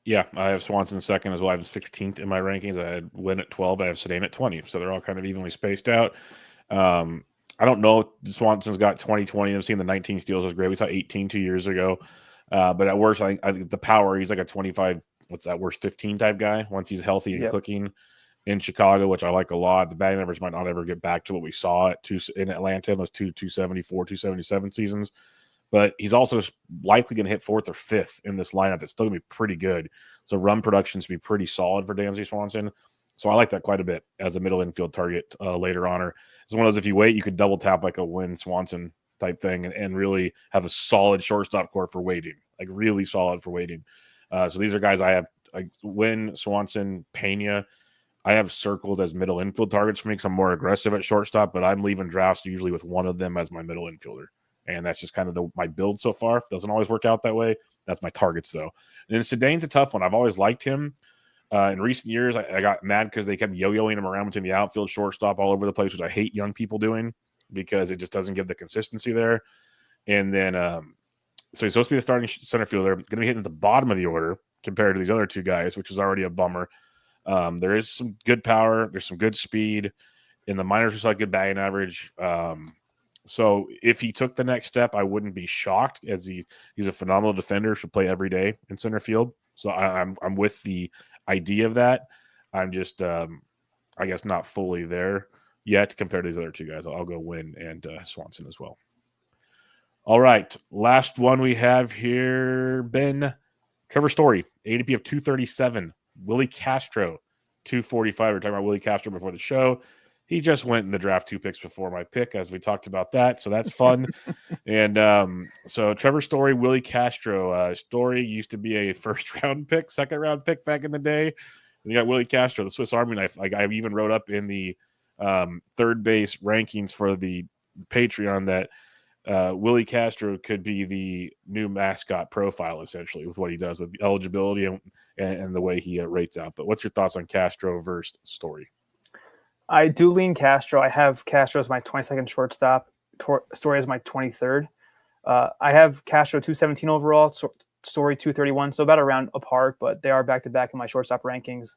Yeah, I have Swanson second as well. I have him 16th in my rankings. I had Wynn at 12. I have Sedane at 20. So they're all kind of evenly spaced out. I don't know if Swanson's got 2020. I'm seeing the 19 steals was great. We saw 18 2 years ago. But at worst, I think the power, he's like a 25, what's that, worst 15 type guy once he's healthy and clicking in Chicago, which I like a lot. The batting average might not ever get back to what we saw in Atlanta in those 274, 277 seasons. But he's also likely going to hit fourth or fifth in this lineup. It's still going to be pretty good. So run production should be pretty solid for Dansby Swanson. So I like that quite a bit as a middle infield target later on. Or it's one of those, if you wait, you could double tap like a Wynn Swanson type thing and really have a solid shortstop core for waiting, like really solid for waiting. So these are guys I have, like Wynn, Swanson, Pena. I have circled as middle infield targets for me because I'm more aggressive at shortstop, but I'm leaving drafts usually with one of them as my middle infielder. And that's just kind of my build so far. It doesn't always work out that way. That's my targets, though. And then Sedane's a tough one. I've always liked him. In recent years, I got mad because they kept yo-yoing him around between the outfield, shortstop, all over the place, which I hate young people doing because it just doesn't give the consistency there. And then, so he's supposed to be the starting center fielder, going to be hitting at the bottom of the order compared to these other two guys, which is already a bummer. There is some good power. There's some good speed. In the minors, we saw a good batting average. So if he took the next step, I wouldn't be shocked, as he's a phenomenal defender, should play every day in center field. So I'm with the idea of that. I'm just, I guess, not fully there yet compared to these other two guys. I'll go Wynn and Swanson as well. All right, last one we have here, Ben. Trevor Story, ADP of 237. Willie Castro, 245. We were talking about Willie Castro before the show. He just went in the draft 2 picks before my pick, as we talked about that. So that's fun. And so Trevor Story, Willie Castro. Story used to be a first-round pick, second-round pick back in the day. And you got Willie Castro, the Swiss Army knife. Like I even wrote up in the third base rankings for the Patreon that Willie Castro could be the new mascot profile, essentially, with what he does with the eligibility and the way he rates out. But what's your thoughts on Castro versus Story? I do lean Castro. I have Castro as my 22nd shortstop, Story as my 23rd. I have Castro 217 overall, Story 231, so about a round apart, but they are back-to-back in my shortstop rankings.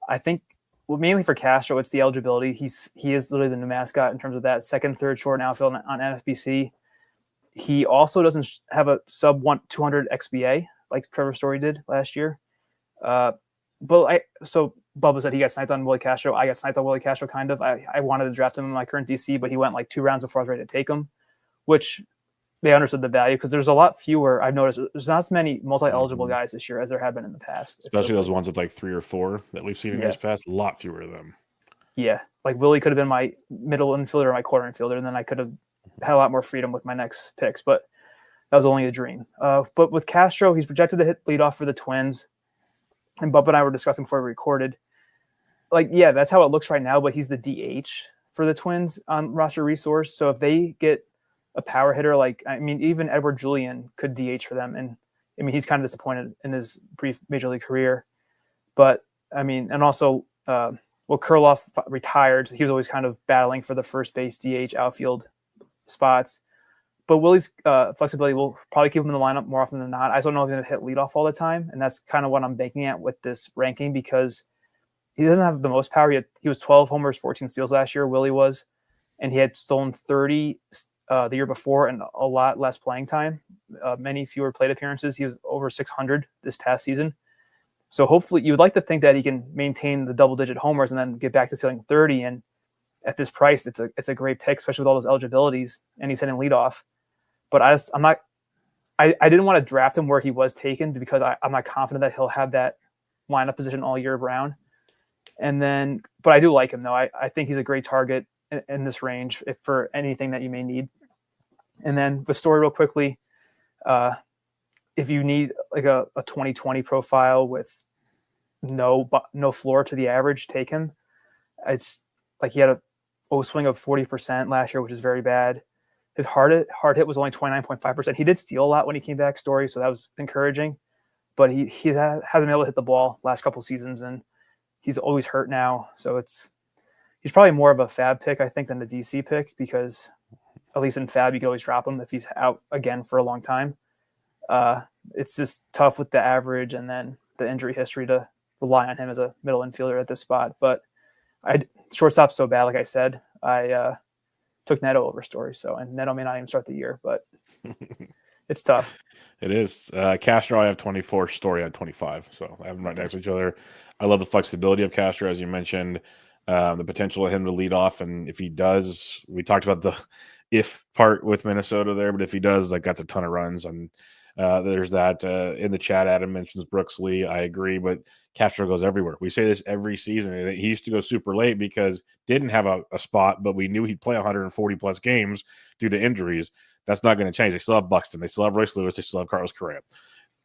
I think, well, mainly for Castro, it's the eligibility. He is literally the new mascot in terms of that second, third short and outfield on NFBC. He also doesn't have a sub 200 XBA like Trevor Story did last year. So Bubba said he got sniped on Willie Castro. I got sniped on Willie Castro, kind of. I wanted to draft him in my current DC, but he went like 2 rounds before I was ready to take him, which they understood the value because there's a lot fewer. I've noticed there's not as many multi-eligible guys this year as there have been in the past. Especially those ones with like 3 or 4 that we've seen in years past. A lot fewer of them. Yeah, like Willie could have been my middle infielder or my quarter infielder, and then I could have had a lot more freedom with my next picks, but that was only a dream. But with Castro, he's projected to hit leadoff for the Twins. And Bubba and I were discussing before we recorded. Like, yeah, that's how it looks right now, but he's the DH for the Twins on roster resource. So if they get a power hitter, like, I mean, even Edward Julian could DH for them. And I mean, he's kind of disappointed in his brief major league career. But I mean, and also, Kurloff retired. So he was always kind of battling for the first base, DH, outfield spots. But Willie's flexibility will probably keep him in the lineup more often than not. I just don't know if he's going to hit leadoff all the time. And that's kind of what I'm banking at with this ranking because he doesn't have the most power yet. He was 12 homers, 14 steals last year, Willie was. And he had stolen 30 the year before and a lot less playing time, many fewer plate appearances. He was over 600 this past season. So hopefully you would like to think that he can maintain the double-digit homers and then get back to stealing 30. And at this price, it's a great pick, especially with all those eligibilities. And he's hitting leadoff. But I didn't want to draft him where he was taken because I'm not confident that he'll have that lineup position all year round. But I do like him though. I think he's a great target in this range for anything that you may need. And then the story real quickly, if you need like a 2020 profile with no floor to the average, take him. It's like he had a O swing of 40% last year, which is very bad. His hard hit was only 29.5%. He did steal a lot when he came back, Story, so that was encouraging. But he hasn't been able to hit the ball last couple seasons, and he's always hurt now. So he's probably more of a fab pick, I think, than a DC pick, because at least in fab you can always drop him if he's out again for a long time. It's just tough with the average and then the injury history to rely on him as a middle infielder at this spot. But shortstop's so bad, like I said, I took Neto over Story. And Neto may not even start the year, but it's tough. It is. Castro, I have 24. Story, I have 25. So I have them right next to each other. I love the flexibility of Castro, as you mentioned, the potential of him to lead off. And if he does, we talked about the if part with Minnesota there, but if he does, like, that's a ton of runs. And there's that in the chat. Adam mentions Brooks Lee. I agree, but Castro goes everywhere. We say this every season. He used to go super late because didn't have a spot, but we knew he'd play 140 plus games due to injuries. That's not going to change. They still have Buxton. They still have Royce Lewis. They still have Carlos Correa.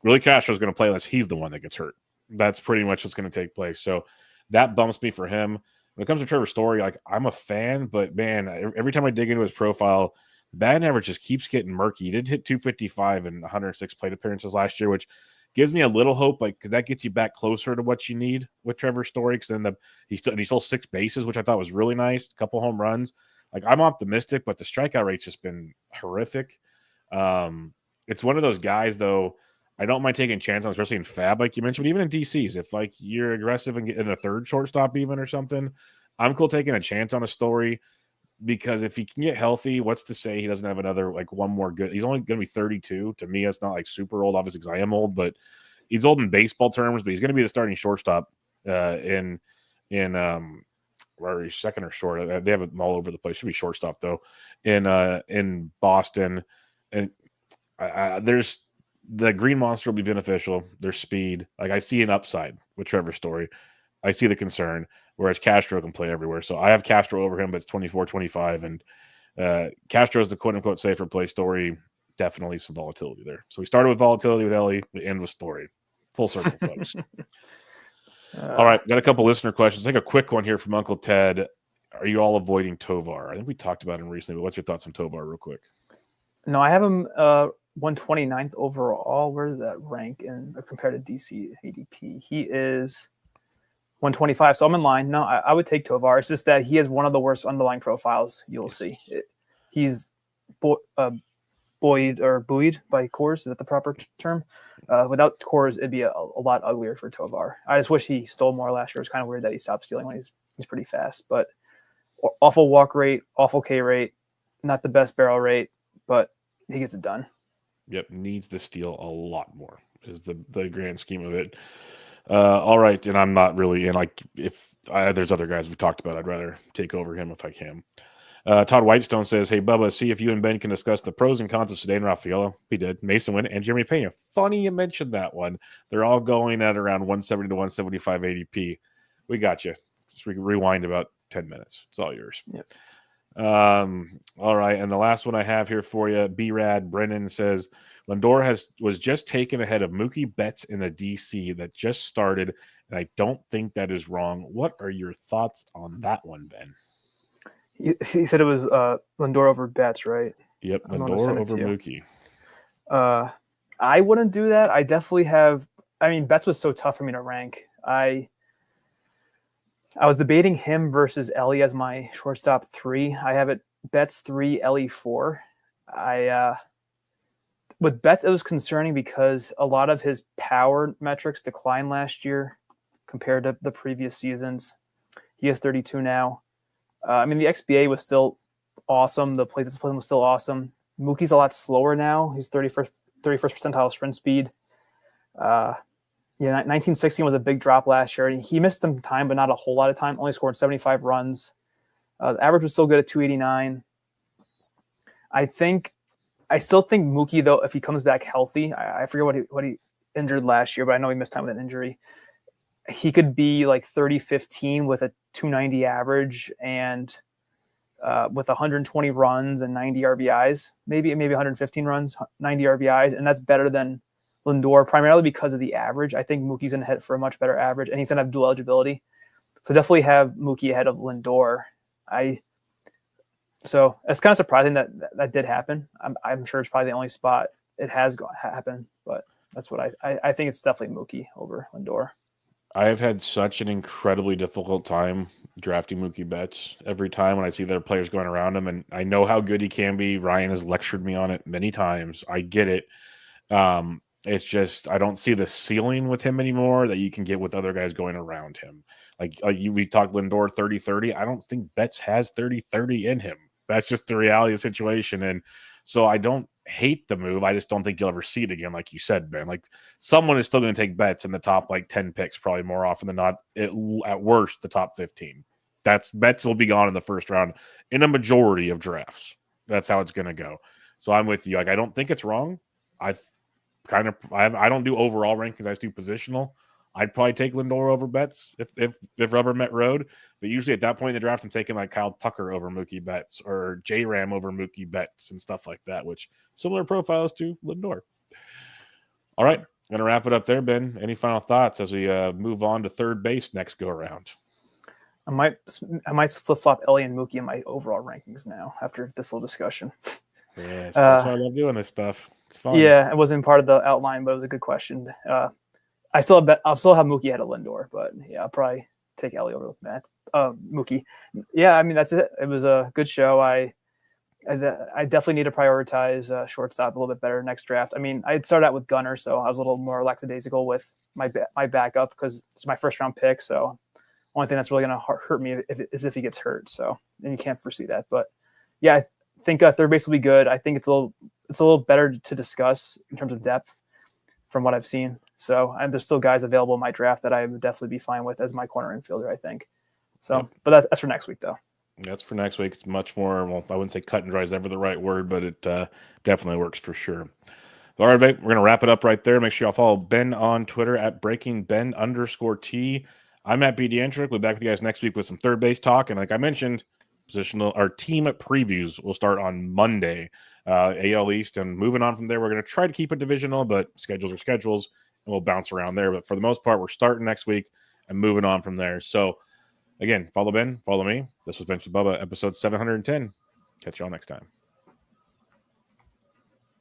Really, Castro's going to play unless he's the one that gets hurt. That's pretty much what's going to take place. So that bumps me for him. When it comes to Trevor Story, like, I'm a fan, but man, every time I dig into his profile, the batting average just keeps getting murky. He did hit 255 in 106 plate appearances last year, which gives me a little hope, like, because that gets you back closer to what you need with Trevor Story. Because then he stole 6 bases, which I thought was really nice. A couple home runs. Like, I'm optimistic, but the strikeout rate's just been horrific. It's one of those guys, though, I don't mind taking chances on, especially in fab, like you mentioned, but even in DCs. If, like, you're aggressive and getting a third shortstop even or something, I'm cool taking a chance on a Story, because if he can get healthy, what's to say he doesn't have another, like, one more good? He's only going to be 32. To me, that's not, like, super old, obviously, because I am old, but he's old in baseball terms, but he's going to be the starting shortstop in where he's second or short. They have it all over the place. Should be shortstop, though, in Boston. And there's the Green Monster will be beneficial. There's speed. Like, I see an upside with Trevor Story. I see the concern, whereas Castro can play everywhere. So I have Castro over him, but it's 24-25. And Castro is the quote-unquote safer play. Story, definitely some volatility there. So we started with volatility with Elly. We end with Story. Full circle, folks. All right, got a couple listener questions. Take a quick one here from Uncle Ted. Are you all avoiding Tovar? I think we talked about him recently, but what's your thoughts on Tovar real quick? No, I have him 129th overall. Where does that rank in compared to DC ADP? He is 125, so I'm in line. No, I would take Tovar. It's just that he has one of the worst underlying profiles you'll see. He's buoyed by cores. Is that the proper term? Without cores, it'd be a lot uglier for Tovar. I just wish he stole more last year. It's kind of weird that he stopped stealing when he's pretty fast. But awful walk rate, awful K rate, not the best barrel rate, but he gets it done. Yep, needs to steal a lot more is the grand scheme of it. All right, and I'm not really in, like, if there's other guys we've talked about, I'd rather take over him if I can. Todd Whitestone says, hey, Bubba, see if you and Ben can discuss the pros and cons of Cedeno Rafaela. We did. Mason Wynn and Jeremy Pena. Funny you mentioned that one. They're all going at around 170 to 175 ADP. We got you. Just rewind about 10 minutes. It's all yours. Yep. All right, and the last one I have here for you, B-Rad Brennan says, Lindor was just taken ahead of Mookie Betts in the DC that just started, and I don't think that is wrong. What are your thoughts on that one, Ben? He said it was Lindor over Betts, right? Yep, Lindor over Mookie. I wouldn't do that. I definitely have. I mean, Betts was so tough for me to rank. I was debating him versus Elly as my shortstop 3. I have it Betts 3, Elly 4. With Betts, it was concerning because a lot of his power metrics declined last year compared to the previous seasons. He is 32 now. I mean, the XBA was still awesome. The plate discipline was still awesome. Mookie's a lot slower now. He's 31st percentile sprint speed. 1916 was a big drop last year. He missed some time, but not a whole lot of time. Only scored 75 runs. The average was still good at 289. I still think Mookie, though, if he comes back healthy, I forget what he injured last year, but I know he missed time with an injury. He could be like 30-15 with a 290 average and with 120 runs and 90 RBIs, maybe 115 runs, 90 RBIs, and that's better than Lindor, primarily because of the average. I think Mookie's going to hit for a much better average, and he's going to have dual eligibility. So definitely have Mookie ahead of Lindor. So it's kind of surprising that did happen. I'm sure it's probably the only spot it has happened, but that's what I think it's definitely Mookie over Lindor. I have had such an incredibly difficult time drafting Mookie Betts every time when I see their players going around him, and I know how good he can be. Ryan has lectured me on it many times. I get it. It's just I don't see the ceiling with him anymore that you can get with other guys going around him. We talked Lindor 30-30. I don't think Betts has 30-30 in him. That's just the reality of the situation. And so I don't hate the move. I just don't think you'll ever see it again, like you said, Ben. Like someone is still going to take Betts in the top 10 picks, probably more often than not. At worst, the top 15. Betts will be gone in the first round in a majority of drafts. That's how it's going to go. So I'm with you. I don't think it's wrong. I don't do overall rankings. I just do positional. I'd probably take Lindor over Betts if rubber met road. But usually at that point in the draft, I'm taking Kyle Tucker over Mookie Betts or J-Ram over Mookie Betts and stuff like that, which similar profiles to Lindor. All right, I'm going to wrap it up there, Ben. Any final thoughts as we move on to third base next go-around? I might flip-flop Elly and Mookie in my overall rankings now after this little discussion. Yes, that's why I love doing this stuff. It's fun. Yeah, it wasn't part of the outline, but it was a good question. I'll still have Mookie ahead of Lindor, but yeah, I'll probably take Elly over Mookie. Yeah, I mean that's it. It was a good show. I definitely need to prioritize shortstop a little bit better next draft. I mean, I'd started out with Gunnar, so I was a little more lackadaisical with my backup because it's my first round pick. So only thing that's really going to hurt me is if he gets hurt. So then you can't foresee that. But yeah, I think third base will be good. I think it's a little better to discuss in terms of depth from what I've seen. So there's still guys available in my draft that I would definitely be fine with as my corner infielder, I think. So, yep. But that's for next week, though. That's for next week. It's much more, well, I wouldn't say cut and dry is ever the right word, but it definitely works for sure. All right, we're going to wrap it up right there. Make sure y'all follow Ben on Twitter at BreakingBen_T. I'm at BDentric. We'll be back with you guys next week with some third base talk. And like I mentioned, our team previews will start on Monday, AL East. And moving on from there, we're going to try to keep it divisional, but schedules are schedules, and we'll bounce around there. But for the most part, we're starting next week and moving on from there. So, again, follow Ben, follow me. This was Bench with Bubba, episode 710. Catch y'all next time.